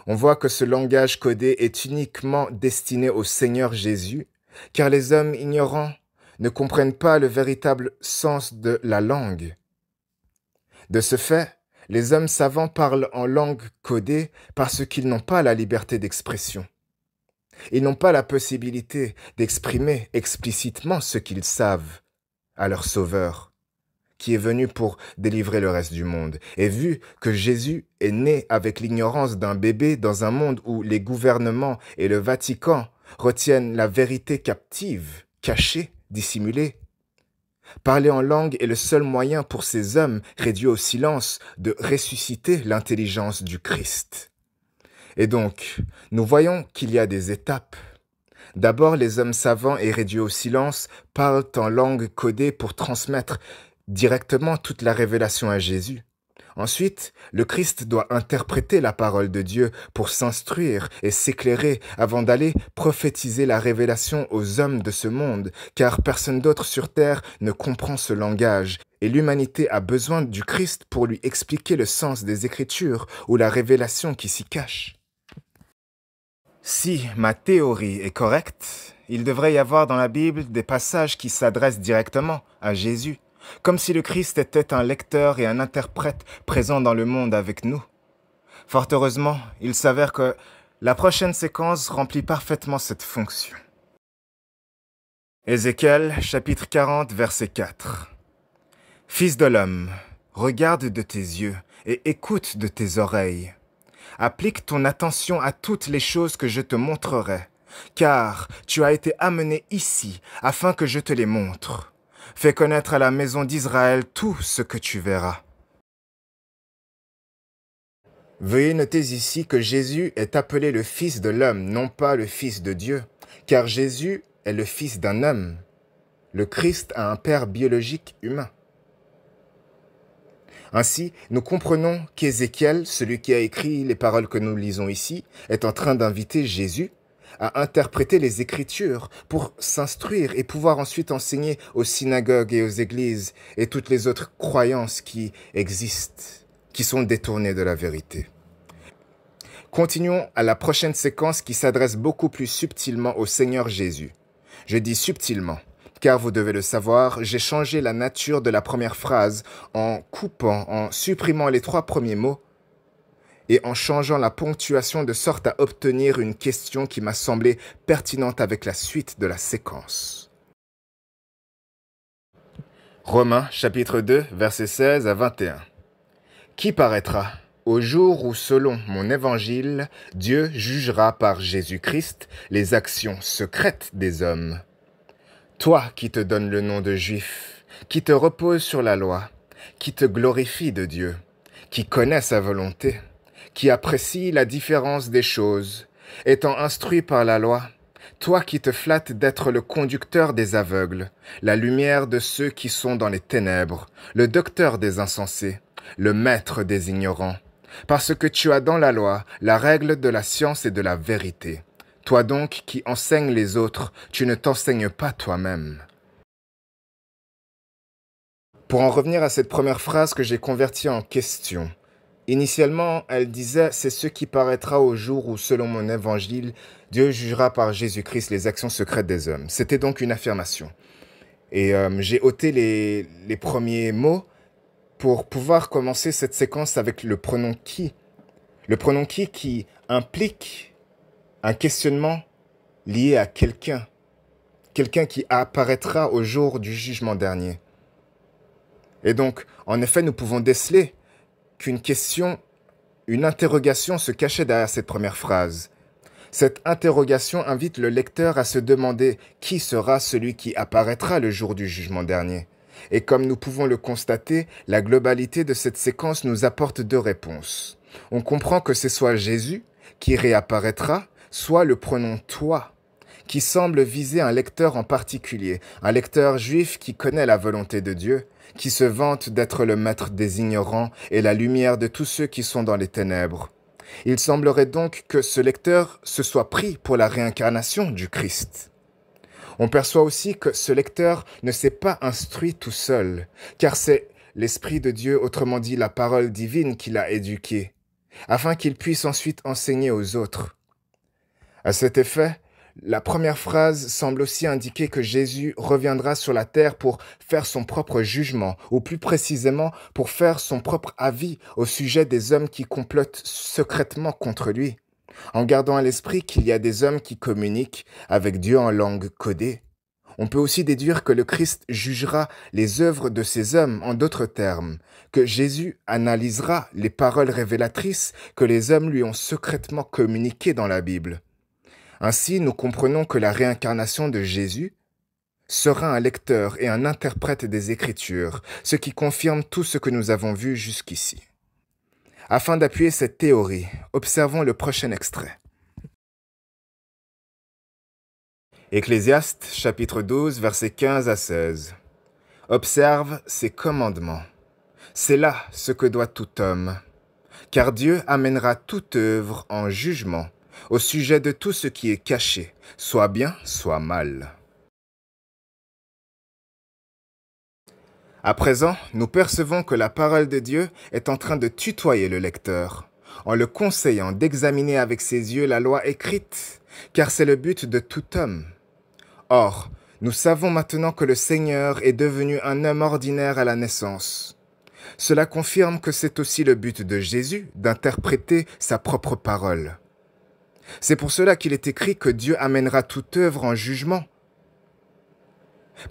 on voit que ce langage codé est uniquement destiné au Seigneur Jésus, car les hommes ignorants ne comprennent pas le véritable sens de la langue. De ce fait, les hommes savants parlent en langue codée parce qu'ils n'ont pas la liberté d'expression. Ils n'ont pas la possibilité d'exprimer explicitement ce qu'ils savent à leur Sauveur, qui est venu pour délivrer le reste du monde. Et vu que Jésus est né avec l'ignorance d'un bébé dans un monde où les gouvernements et le Vatican retiennent la vérité captive, cachée, dissimulée, parler en langue est le seul moyen pour ces hommes réduits au silence de ressusciter l'intelligence du Christ. Et donc, nous voyons qu'il y a des étapes. D'abord, les hommes savants et réduits au silence parlent en langue codée pour transmettre directement toute la révélation à Jésus. Ensuite, le Christ doit interpréter la parole de Dieu pour s'instruire et s'éclairer avant d'aller prophétiser la révélation aux hommes de ce monde, car personne d'autre sur terre ne comprend ce langage, et l'humanité a besoin du Christ pour lui expliquer le sens des Écritures ou la révélation qui s'y cache. Si ma théorie est correcte, il devrait y avoir dans la Bible des passages qui s'adressent directement à Jésus, comme si le Christ était un lecteur et un interprète présent dans le monde avec nous. Fort heureusement, il s'avère que la prochaine séquence remplit parfaitement cette fonction. Ézéchiel, chapitre 40, verset 4. Fils de l'homme, regarde de tes yeux et écoute de tes oreilles. Applique ton attention à toutes les choses que je te montrerai, car tu as été amené ici afin que je te les montre. Fais connaître à la maison d'Israël tout ce que tu verras. Veuillez noter ici que Jésus est appelé le Fils de l'homme, non pas le Fils de Dieu, car Jésus est le fils d'un homme. Le Christ a un père biologique humain. Ainsi, nous comprenons qu'Ézéchiel, celui qui a écrit les paroles que nous lisons ici, est en train d'inviter Jésus à interpréter les Écritures pour s'instruire et pouvoir ensuite enseigner aux synagogues et aux églises et toutes les autres croyances qui existent, qui sont détournées de la vérité. Continuons à la prochaine séquence qui s'adresse beaucoup plus subtilement au Seigneur Jésus. Je dis subtilement, car vous devez le savoir, j'ai changé la nature de la première phrase en coupant, en supprimant les 3 premiers mots et en changeant la ponctuation de sorte à obtenir une question qui m'a semblé pertinente avec la suite de la séquence. Romains chapitre 2, versets 16 à 21. Qui paraîtra au jour où, selon mon évangile, Dieu jugera par Jésus-Christ les actions secrètes des hommes. Toi qui te donnes le nom de juif, qui te repose sur la loi, qui te glorifie de Dieu, qui connaît sa volonté, qui apprécie la différence des choses, étant instruit par la loi, toi qui te flattes d'être le conducteur des aveugles, la lumière de ceux qui sont dans les ténèbres, le docteur des insensés, le maître des ignorants, parce que tu as dans la loi la règle de la science et de la vérité. Toi donc qui enseignes les autres, tu ne t'enseignes pas toi-même. Pour en revenir à cette première phrase que j'ai convertie en question, initialement, elle disait « C'est ce qui paraîtra au jour où, selon mon évangile, Dieu jugera par Jésus-Christ les actions secrètes des hommes. » C'était donc une affirmation. Et j'ai ôté les premiers mots pour pouvoir commencer cette séquence avec le pronom « qui ». Le pronom « qui implique un questionnement lié à quelqu'un. quelqu'un qui apparaîtra au jour du jugement dernier. Et donc, en effet, nous pouvons déceler qu'une question, une interrogation se cachait derrière cette première phrase. Cette interrogation invite le lecteur à se demander qui sera celui qui apparaîtra le jour du jugement dernier. Et comme nous pouvons le constater, la globalité de cette séquence nous apporte deux réponses. On comprend que c'est soit Jésus qui réapparaîtra, soit le pronom « toi » qui semble viser un lecteur en particulier, un lecteur juif qui connaît la volonté de Dieu, qui se vante d'être le maître des ignorants et la lumière de tous ceux qui sont dans les ténèbres. Il semblerait donc que ce lecteur se soit pris pour la réincarnation du Christ. On perçoit aussi que ce lecteur ne s'est pas instruit tout seul, car c'est l'Esprit de Dieu, autrement dit la parole divine, qui l'a éduqué, afin qu'il puisse ensuite enseigner aux autres. À cet effet, la première phrase semble aussi indiquer que Jésus reviendra sur la terre pour faire son propre jugement, ou plus précisément pour faire son propre avis au sujet des hommes qui complotent secrètement contre lui, en gardant à l'esprit qu'il y a des hommes qui communiquent avec Dieu en langue codée. On peut aussi déduire que le Christ jugera les œuvres de ces hommes, en d'autres termes, que Jésus analysera les paroles révélatrices que les hommes lui ont secrètement communiquées dans la Bible. Ainsi, nous comprenons que la réincarnation de Jésus sera un lecteur et un interprète des Écritures, ce qui confirme tout ce que nous avons vu jusqu'ici. Afin d'appuyer cette théorie, observons le prochain extrait. Ecclésiaste, chapitre 12, versets 15 à 16. Observe ses commandements. C'est là ce que doit tout homme. Car Dieu amènera toute œuvre en jugement au sujet de tout ce qui est caché, soit bien, soit mal. À présent, nous percevons que la parole de Dieu est en train de tutoyer le lecteur, en le conseillant d'examiner avec ses yeux la loi écrite, car c'est le but de tout homme. Or, nous savons maintenant que le Seigneur est devenu un homme ordinaire à la naissance. Cela confirme que c'est aussi le but de Jésus d'interpréter sa propre parole. C'est pour cela qu'il est écrit que Dieu amènera toute œuvre en jugement.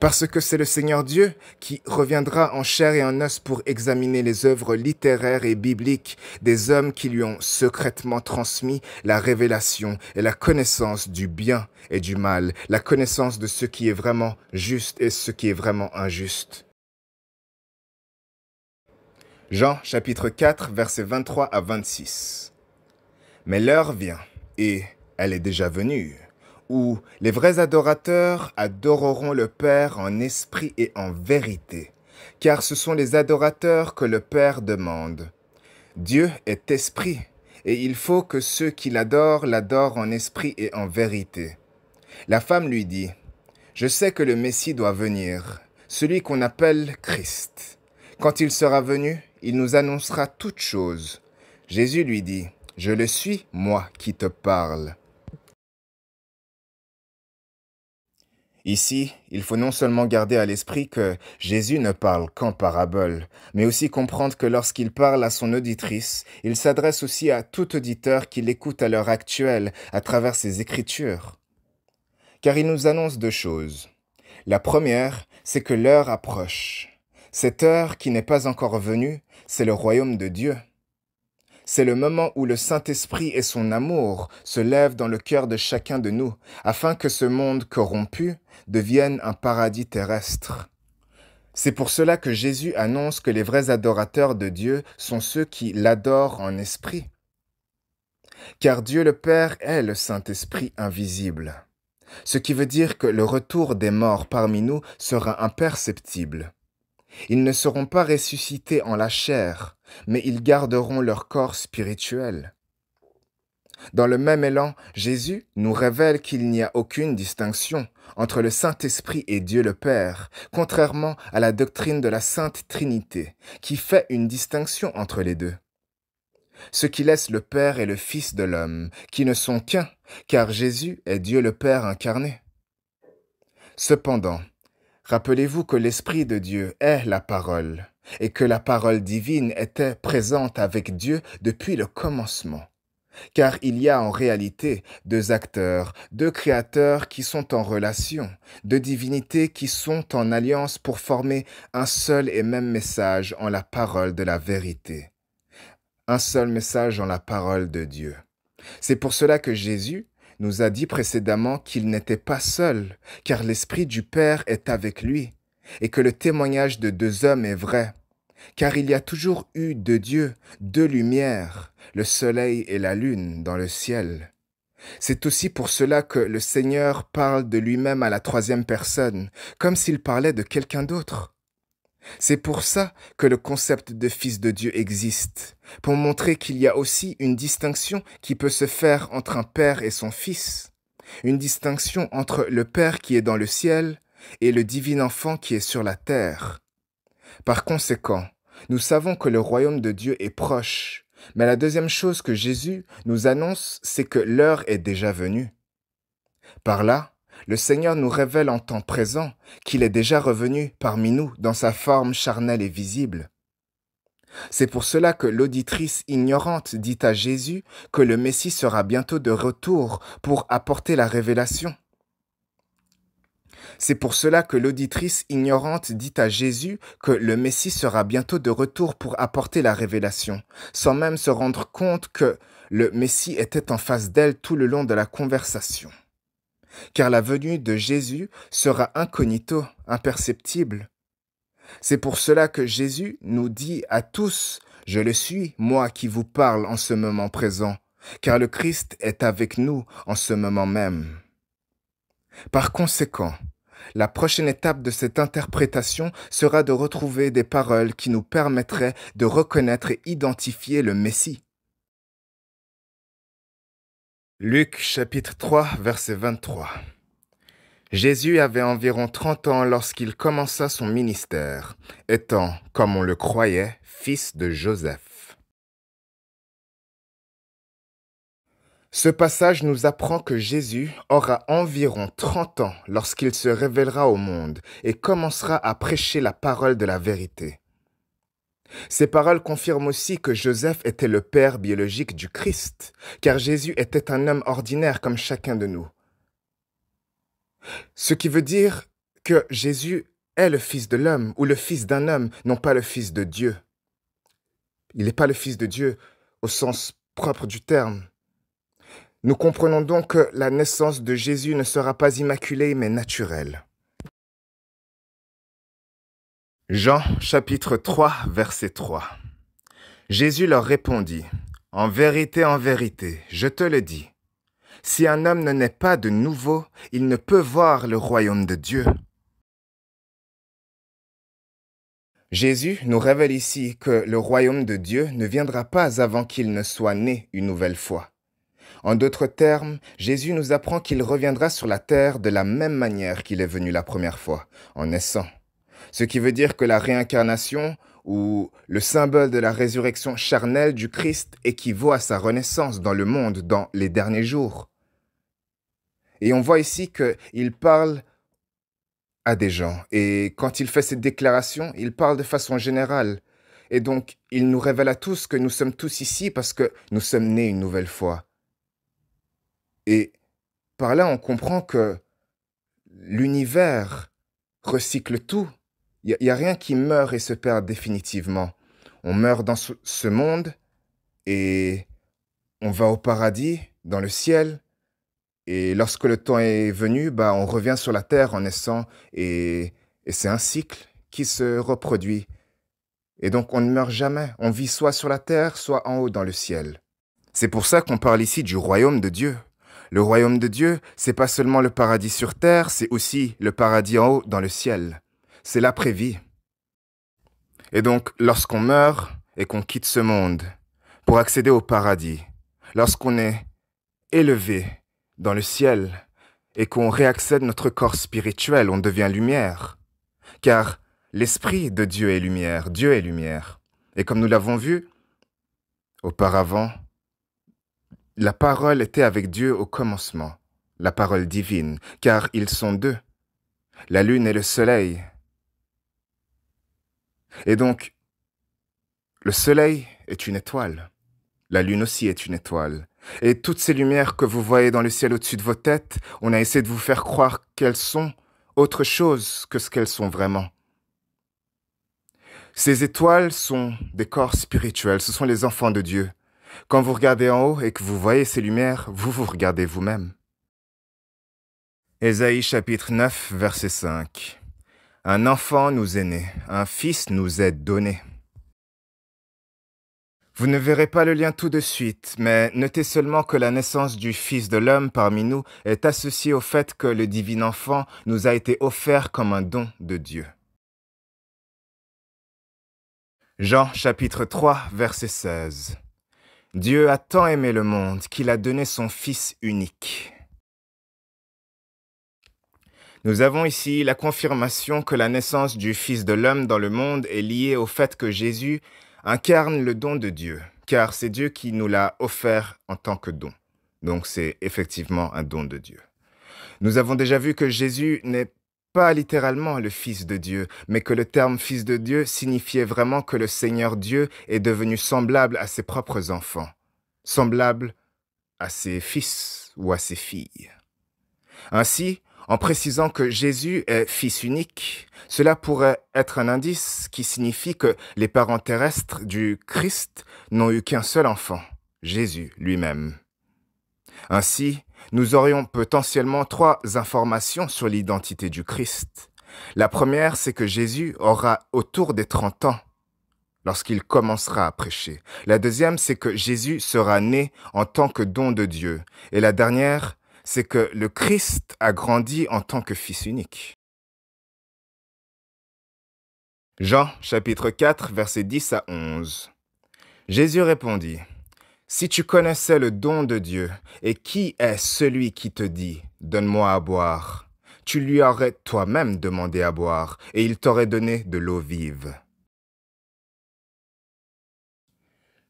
Parce que c'est le Seigneur Dieu qui reviendra en chair et en os pour examiner les œuvres littéraires et bibliques des hommes qui lui ont secrètement transmis la révélation et la connaissance du bien et du mal, la connaissance de ce qui est vraiment juste et ce qui est vraiment injuste. Jean chapitre 4, versets 23 à 26. Mais l'heure vient, et elle est déjà venue, où les vrais adorateurs adoreront le Père en esprit et en vérité, car ce sont les adorateurs que le Père demande. Dieu est esprit, et il faut que ceux qui l'adorent en esprit et en vérité. La femme lui dit, « Je sais que le Messie doit venir, celui qu'on appelle Christ. Quand il sera venu, il nous annoncera toutes choses. » Jésus lui dit, « Je le suis, moi qui te parle. » Ici, il faut non seulement garder à l'esprit que Jésus ne parle qu'en parabole, mais aussi comprendre que lorsqu'il parle à son auditrice, il s'adresse aussi à tout auditeur qui l'écoute à l'heure actuelle à travers ses Écritures. Car il nous annonce deux choses. La première, c'est que l'heure approche. Cette heure qui n'est pas encore venue, c'est le royaume de Dieu. C'est le moment où le Saint-Esprit et son amour se lèvent dans le cœur de chacun de nous, afin que ce monde corrompu devienne un paradis terrestre. C'est pour cela que Jésus annonce que les vrais adorateurs de Dieu sont ceux qui l'adorent en esprit. Car Dieu le Père est le Saint-Esprit invisible, ce qui veut dire que le retour des morts parmi nous sera imperceptible. Ils ne seront pas ressuscités en la chair, mais ils garderont leur corps spirituel. Dans le même élan, Jésus nous révèle qu'il n'y a aucune distinction entre le Saint-Esprit et Dieu le Père, contrairement à la doctrine de la Sainte Trinité, qui fait une distinction entre les deux. Ce qui laisse le Père et le Fils de l'homme, qui ne sont qu'un, car Jésus est Dieu le Père incarné. Cependant, rappelez-vous que l'Esprit de Dieu est la parole, et que la parole divine était présente avec Dieu depuis le commencement. car il y a en réalité deux acteurs, deux créateurs qui sont en relation, deux divinités qui sont en alliance pour former un seul et même message en la parole de la vérité. Un seul message en la parole de Dieu. C'est pour cela que Jésus nous a dit précédemment qu'il n'était pas seul, car l'Esprit du Père est avec lui, et que le témoignage de deux hommes est vrai, car il y a toujours eu de Dieu deux lumières, le soleil et la lune dans le ciel. C'est aussi pour cela que le Seigneur parle de lui-même à la troisième personne, comme s'il parlait de quelqu'un d'autre. C'est pour ça que le concept de fils de Dieu existe, pour montrer qu'il y a aussi une distinction qui peut se faire entre un père et son fils, une distinction entre le Père qui est dans le ciel et le divin enfant qui est sur la terre. Par conséquent, nous savons que le royaume de Dieu est proche, mais la deuxième chose que Jésus nous annonce, c'est que l'heure est déjà venue. Par là, le Seigneur nous révèle en temps présent qu'il est déjà revenu parmi nous dans sa forme charnelle et visible. C'est pour cela que l'auditrice ignorante dit à Jésus que le Messie sera bientôt de retour pour apporter la révélation. C'est pour cela que l'auditrice ignorante dit à Jésus que le Messie sera bientôt de retour pour apporter la révélation, sans même se rendre compte que le Messie était en face d'elle tout le long de la conversation. Car la venue de Jésus sera incognito, imperceptible. C'est pour cela que Jésus nous dit à tous, « Je le suis, moi qui vous parle en ce moment présent, car le Christ est avec nous en ce moment même. » Par conséquent, la prochaine étape de cette interprétation sera de retrouver des paroles qui nous permettraient de reconnaître et identifier le Messie. Luc chapitre 3, verset 23. Jésus avait environ 30 ans lorsqu'il commença son ministère, étant, comme on le croyait, fils de Joseph. Ce passage nous apprend que Jésus aura environ 30 ans lorsqu'il se révélera au monde et commencera à prêcher la parole de la vérité. Ces paroles confirment aussi que Joseph était le père biologique du Christ, car Jésus était un homme ordinaire comme chacun de nous. Ce qui veut dire que Jésus est le fils de l'homme ou le fils d'un homme, non pas le fils de Dieu. Il n'est pas le fils de Dieu au sens propre du terme. Nous comprenons donc que la naissance de Jésus ne sera pas immaculée mais naturelle. Jean chapitre 3 verset 3. Jésus leur répondit, « En vérité, je te le dis, si un homme ne naît pas de nouveau, il ne peut voir le royaume de Dieu. » Jésus nous révèle ici que le royaume de Dieu ne viendra pas avant qu'il ne soit né une nouvelle fois. En d'autres termes, Jésus nous apprend qu'il reviendra sur la terre de la même manière qu'il est venu la première fois, en naissant. Ce qui veut dire que la réincarnation, ou le symbole de la résurrection charnelle du Christ, équivaut à sa renaissance dans le monde dans les derniers jours. Et on voit ici qu'il parle à des gens, et quand il fait cette déclaration, il parle de façon générale. Et donc, il nous révèle à tous que nous sommes tous ici parce que nous sommes nés une nouvelle fois. Et par là, on comprend que l'univers recycle tout. Il n'y a rien qui meurt et se perd définitivement. On meurt dans ce monde et on va au paradis, dans le ciel. Et lorsque le temps est venu, on revient sur la terre en naissant et c'est un cycle qui se reproduit. Et donc on ne meurt jamais. On vit soit sur la terre, soit en haut dans le ciel. C'est pour ça qu'on parle ici du royaume de Dieu. Le royaume de Dieu, c'est pas seulement le paradis sur terre, c'est aussi le paradis en haut dans le ciel. C'est l'après-vie. Et donc, lorsqu'on meurt et qu'on quitte ce monde pour accéder au paradis, lorsqu'on est élevé dans le ciel et qu'on réaccède notre corps spirituel, on devient lumière. Car l'Esprit de Dieu est lumière, Dieu est lumière. Et comme nous l'avons vu auparavant, la parole était avec Dieu au commencement, la parole divine, car ils sont deux, la lune et le soleil. Et donc, le soleil est une étoile, la lune aussi est une étoile. Et toutes ces lumières que vous voyez dans le ciel au-dessus de vos têtes, on a essayé de vous faire croire qu'elles sont autre chose que ce qu'elles sont vraiment. Ces étoiles sont des corps spirituels, ce sont les enfants de Dieu. Quand vous regardez en haut et que vous voyez ces lumières, vous vous regardez vous-même. Ésaïe chapitre 9, verset 5. Un enfant nous est né, un fils nous est donné. Vous ne verrez pas le lien tout de suite, mais notez seulement que la naissance du Fils de l'homme parmi nous est associée au fait que le divin enfant nous a été offert comme un don de Dieu. Jean chapitre 3, verset 16. Dieu a tant aimé le monde qu'il a donné son Fils unique. Nous avons ici la confirmation que la naissance du Fils de l'homme dans le monde est liée au fait que Jésus incarne le don de Dieu, car c'est Dieu qui nous l'a offert en tant que don. Donc c'est effectivement un don de Dieu. Nous avons déjà vu que Jésus n'est pas littéralement le Fils de Dieu, mais que le terme Fils de Dieu signifiait vraiment que le Seigneur Dieu est devenu semblable à ses propres enfants, semblable à ses fils ou à ses filles. Ainsi, en précisant que Jésus est fils unique, cela pourrait être un indice qui signifie que les parents terrestres du Christ n'ont eu qu'un seul enfant, Jésus lui-même. Ainsi, nous aurions potentiellement 3 informations sur l'identité du Christ. La première, c'est que Jésus aura autour des 30 ans lorsqu'il commencera à prêcher. La deuxième, c'est que Jésus sera né en tant que don de Dieu. Et la dernière, c'est que le Christ a grandi en tant que fils unique. Jean, chapitre 4, versets 10 à 11. Jésus répondit, « Si tu connaissais le don de Dieu, et qui est celui qui te dit, « Donne-moi à boire », tu lui aurais toi-même demandé à boire, et il t'aurait donné de l'eau vive. »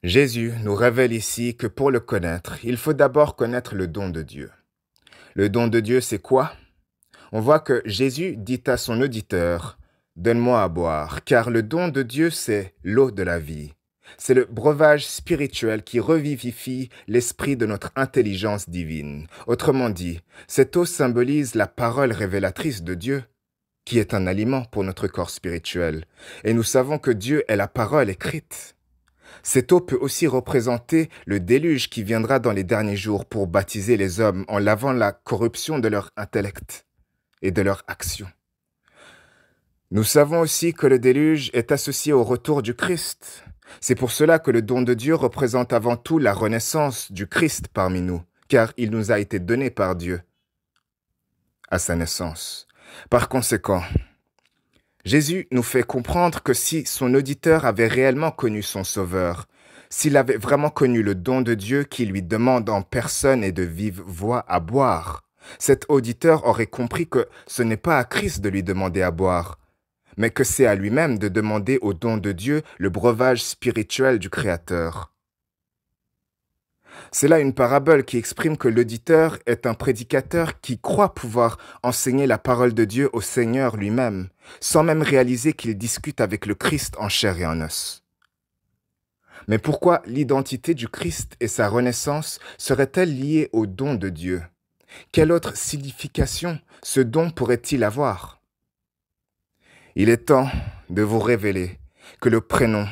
Jésus nous révèle ici que pour le connaître, il faut d'abord connaître le don de Dieu. Le don de Dieu, c'est quoi? On voit que Jésus dit à son auditeur, « Donne-moi à boire », car le don de Dieu, c'est l'eau de la vie. C'est le breuvage spirituel qui revivifie l'esprit de notre intelligence divine. Autrement dit, cette eau symbolise la parole révélatrice de Dieu, qui est un aliment pour notre corps spirituel. Et nous savons que Dieu est la parole écrite. Cette eau peut aussi représenter le déluge qui viendra dans les derniers jours pour baptiser les hommes en lavant la corruption de leur intellect et de leur action. Nous savons aussi que le déluge est associé au retour du Christ. C'est pour cela que le don de Dieu représente avant tout la renaissance du Christ parmi nous, car il nous a été donné par Dieu à sa naissance. Par conséquent, Jésus nous fait comprendre que si son auditeur avait réellement connu son Sauveur, s'il avait vraiment connu le don de Dieu qui lui demande en personne et de vive voix à boire, cet auditeur aurait compris que ce n'est pas à Christ de lui demander à boire, mais que c'est à lui-même de demander au don de Dieu le breuvage spirituel du Créateur. C'est là une parabole qui exprime que l'auditeur est un prédicateur qui croit pouvoir enseigner la parole de Dieu au Seigneur lui-même, sans même réaliser qu'il discute avec le Christ en chair et en os. Mais pourquoi l'identité du Christ et sa renaissance seraient-elles liées au don de Dieu? Quelle autre signification ce don pourrait-il avoir? Il est temps de vous révéler que le prénom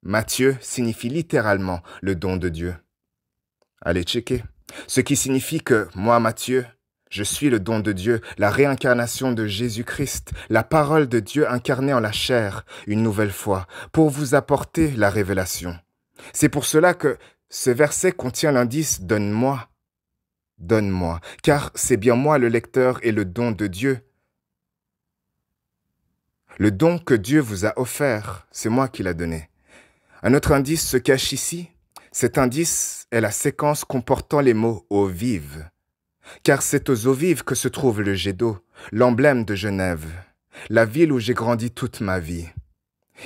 Matthieu signifie littéralement le don de Dieu. Allez checker. Ce qui signifie que moi, Matthieu, je suis le don de Dieu, la réincarnation de Jésus-Christ, la parole de Dieu incarnée en la chair, une nouvelle fois, pour vous apporter la révélation. C'est pour cela que ce verset contient l'indice « Donne-moi ». Donne-moi, car c'est bien moi le lecteur et le don de Dieu. Le don que Dieu vous a offert, c'est moi qui l'a donné. Un autre indice se cache ici. Cet indice est la séquence comportant les mots « eau vive », car c'est aux eaux vives que se trouve le jet d'eau, l'emblème de Genève, la ville où j'ai grandi toute ma vie.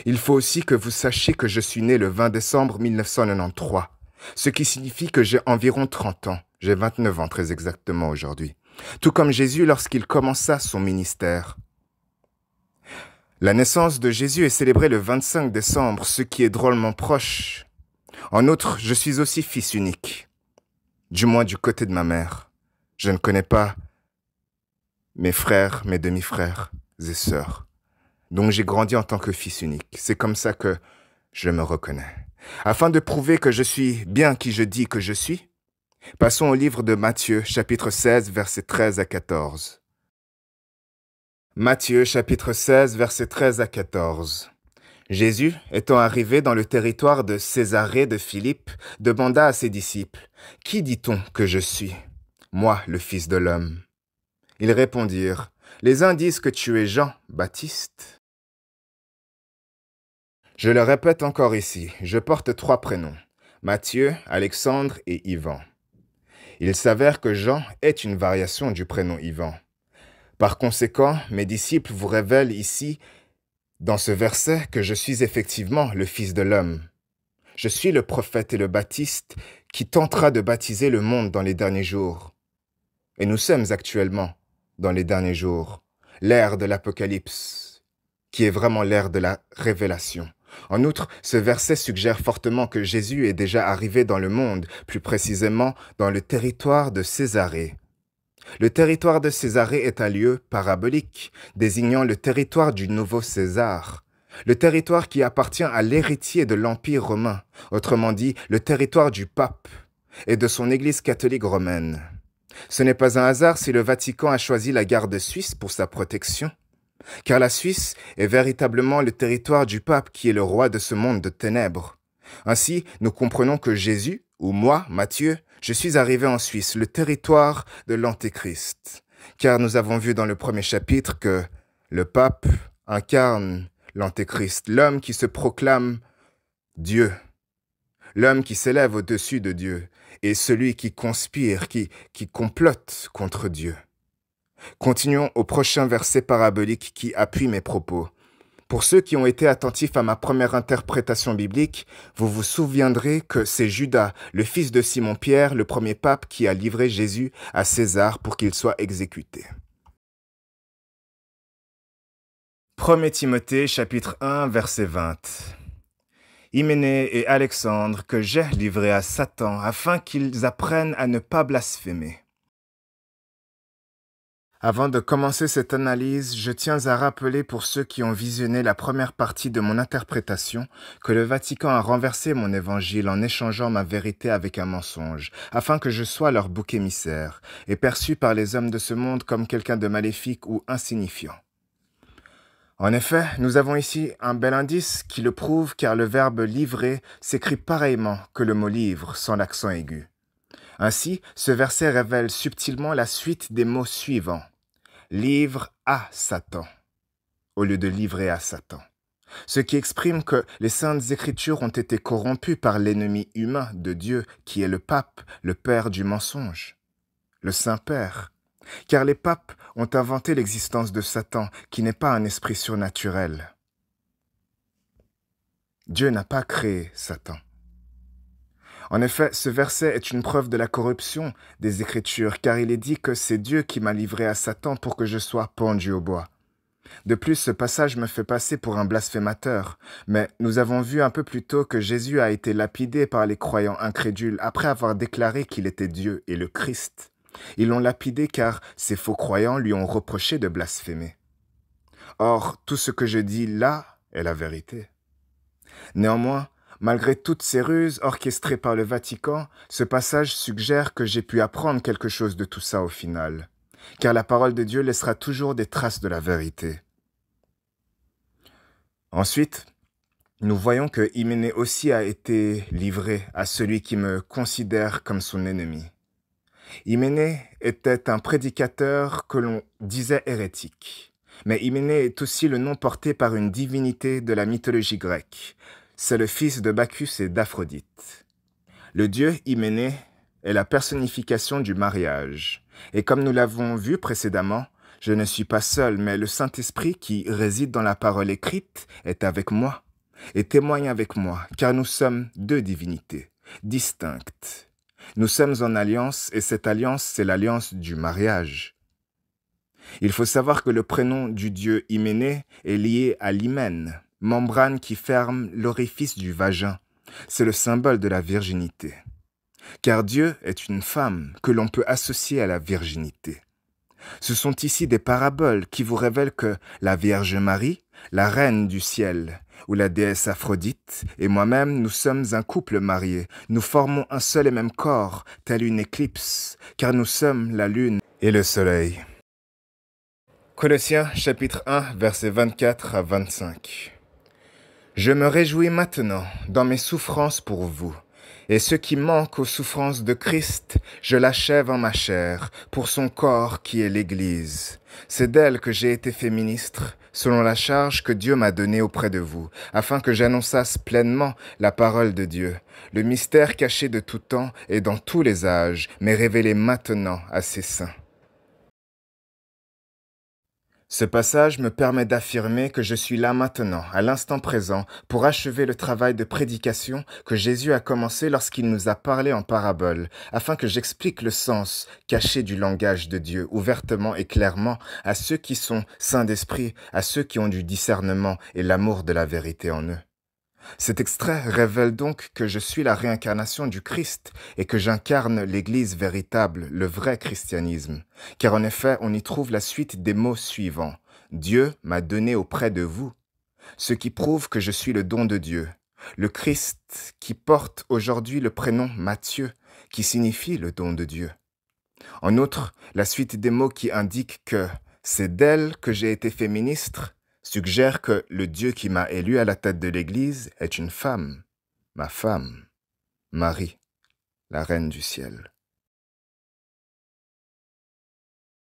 Il faut aussi que vous sachiez que je suis né le 20 décembre 1993, ce qui signifie que j'ai environ 30 ans. J'ai 29 ans très exactement aujourd'hui, tout comme Jésus lorsqu'il commença son ministère. La naissance de Jésus est célébrée le 25 décembre, ce qui est drôlement proche. En outre, je suis aussi fils unique. du moins du côté de ma mère. Je ne connais pas mes frères, mes demi-frères et sœurs. Donc j'ai grandi en tant que fils unique. C'est comme ça que je me reconnais. Afin de prouver que je suis bien qui je dis que je suis, passons au livre de Matthieu, chapitre 16, versets 13 à 14. Matthieu, chapitre 16, versets 13 à 14. Jésus, étant arrivé dans le territoire de Césarée de Philippe, demanda à ses disciples, « Qui dit-on que je suis, moi, le Fils de l'homme ?» Ils répondirent, « Les uns disent que tu es Jean Baptiste. » Je le répète encore ici, je porte 3 prénoms, Matthieu, Alexandre et Ivan. Il s'avère que Jean est une variation du prénom Ivan. Par conséquent, mes disciples vous révèlent ici, dans ce verset, que je suis effectivement le Fils de l'homme. Je suis le prophète et le baptiste qui tentera de baptiser le monde dans les derniers jours. Et nous sommes actuellement dans les derniers jours, l'ère de l'Apocalypse, qui est vraiment l'ère de la révélation. En outre, ce verset suggère fortement que Jésus est déjà arrivé dans le monde, plus précisément dans le territoire de Césarée. Le territoire de Césarée est un lieu parabolique, désignant le territoire du nouveau César, le territoire qui appartient à l'héritier de l'Empire romain, autrement dit, le territoire du pape et de son Église catholique romaine. Ce n'est pas un hasard si le Vatican a choisi la garde suisse pour sa protection, car la Suisse est véritablement le territoire du pape qui est le roi de ce monde de ténèbres. Ainsi, nous comprenons que Jésus, ou moi, Matthieu, je suis arrivé en Suisse, le territoire de l'Antéchrist, car nous avons vu dans le premier chapitre que le pape incarne l'Antéchrist, l'homme qui se proclame Dieu, l'homme qui s'élève au-dessus de Dieu, et celui qui conspire, qui complote contre Dieu. Continuons au prochain verset parabolique qui appuie mes propos. Pour ceux qui ont été attentifs à ma première interprétation biblique, vous vous souviendrez que c'est Judas, le fils de Simon-Pierre, le premier pape, qui a livré Jésus à César pour qu'il soit exécuté. 1 Timothée, chapitre 1, verset 20. Hyménée et Alexandre, que j'ai livrés à Satan, afin qu'ils apprennent à ne pas blasphémer. Avant de commencer cette analyse, je tiens à rappeler pour ceux qui ont visionné la première partie de mon interprétation que le Vatican a renversé mon évangile en échangeant ma vérité avec un mensonge, afin que je sois leur bouc émissaire, et perçu par les hommes de ce monde comme quelqu'un de maléfique ou insignifiant. En effet, nous avons ici un bel indice qui le prouve car le verbe « livrer » s'écrit pareillement que le mot « livre » sans l'accent aigu. Ainsi, ce verset révèle subtilement la suite des mots suivants. Livre à Satan, au lieu de livrer à Satan. Ce qui exprime que les saintes écritures ont été corrompues par l'ennemi humain de Dieu, qui est le pape, le père du mensonge, le Saint-Père. Car les papes ont inventé l'existence de Satan, qui n'est pas un esprit surnaturel. Dieu n'a pas créé Satan. En effet, ce verset est une preuve de la corruption des Écritures, car il est dit que c'est Dieu qui m'a livré à Satan pour que je sois pendu au bois. De plus, ce passage me fait passer pour un blasphémateur, mais nous avons vu un peu plus tôt que Jésus a été lapidé par les croyants incrédules après avoir déclaré qu'il était Dieu et le Christ. Ils l'ont lapidé car ces faux croyants lui ont reproché de blasphémer. Or, tout ce que je dis là est la vérité. Néanmoins, malgré toutes ces ruses orchestrées par le Vatican, ce passage suggère que j'ai pu apprendre quelque chose de tout ça au final, car la parole de Dieu laissera toujours des traces de la vérité. Ensuite, nous voyons que Hyménée aussi a été livré à celui qui me considère comme son ennemi. Hyménée était un prédicateur que l'on disait hérétique, mais Hyménée est aussi le nom porté par une divinité de la mythologie grecque. C'est le fils de Bacchus et d'Aphrodite. Le dieu Hyménée est la personnification du mariage. Et comme nous l'avons vu précédemment, je ne suis pas seul, mais le Saint-Esprit qui réside dans la parole écrite est avec moi et témoigne avec moi, car nous sommes deux divinités, distinctes. Nous sommes en alliance et cette alliance, c'est l'alliance du mariage. Il faut savoir que le prénom du dieu Hyménée est lié à l'hymen, membrane qui ferme l'orifice du vagin. C'est le symbole de la virginité. car Dieu est une femme que l'on peut associer à la virginité. Ce sont ici des paraboles qui vous révèlent que la Vierge Marie, la reine du ciel, ou la déesse Aphrodite, et moi-même, nous sommes un couple marié. Nous formons un seul et même corps, tel une éclipse, car nous sommes la lune et le soleil. Colossiens chapitre 1, versets 24 à 25. Je me réjouis maintenant dans mes souffrances pour vous. Et ce qui manque aux souffrances de Christ, je l'achève en ma chair, pour son corps qui est l'Église. C'est d'elle que j'ai été fait ministre, selon la charge que Dieu m'a donnée auprès de vous, afin que j'annonçasse pleinement la parole de Dieu, le mystère caché de tout temps et dans tous les âges, mais révélé maintenant à ses saints. Ce passage me permet d'affirmer que je suis là maintenant, à l'instant présent, pour achever le travail de prédication que Jésus a commencé lorsqu'il nous a parlé en parabole, afin que j'explique le sens caché du langage de Dieu ouvertement et clairement à ceux qui sont saints d'esprit, à ceux qui ont du discernement et l'amour de la vérité en eux. Cet extrait révèle donc que je suis la réincarnation du Christ et que j'incarne l'Église véritable, le vrai christianisme. Car en effet, on y trouve la suite des mots suivants. Dieu m'a donné auprès de vous. Ce qui prouve que je suis le don de Dieu. Le Christ qui porte aujourd'hui le prénom Matthieu, qui signifie le don de Dieu. En outre, la suite des mots qui indiquent que c'est d'elle que j'ai été fait ministre suggère que le Dieu qui m'a élu à la tête de l'Église est une femme, ma femme, Marie, la reine du ciel.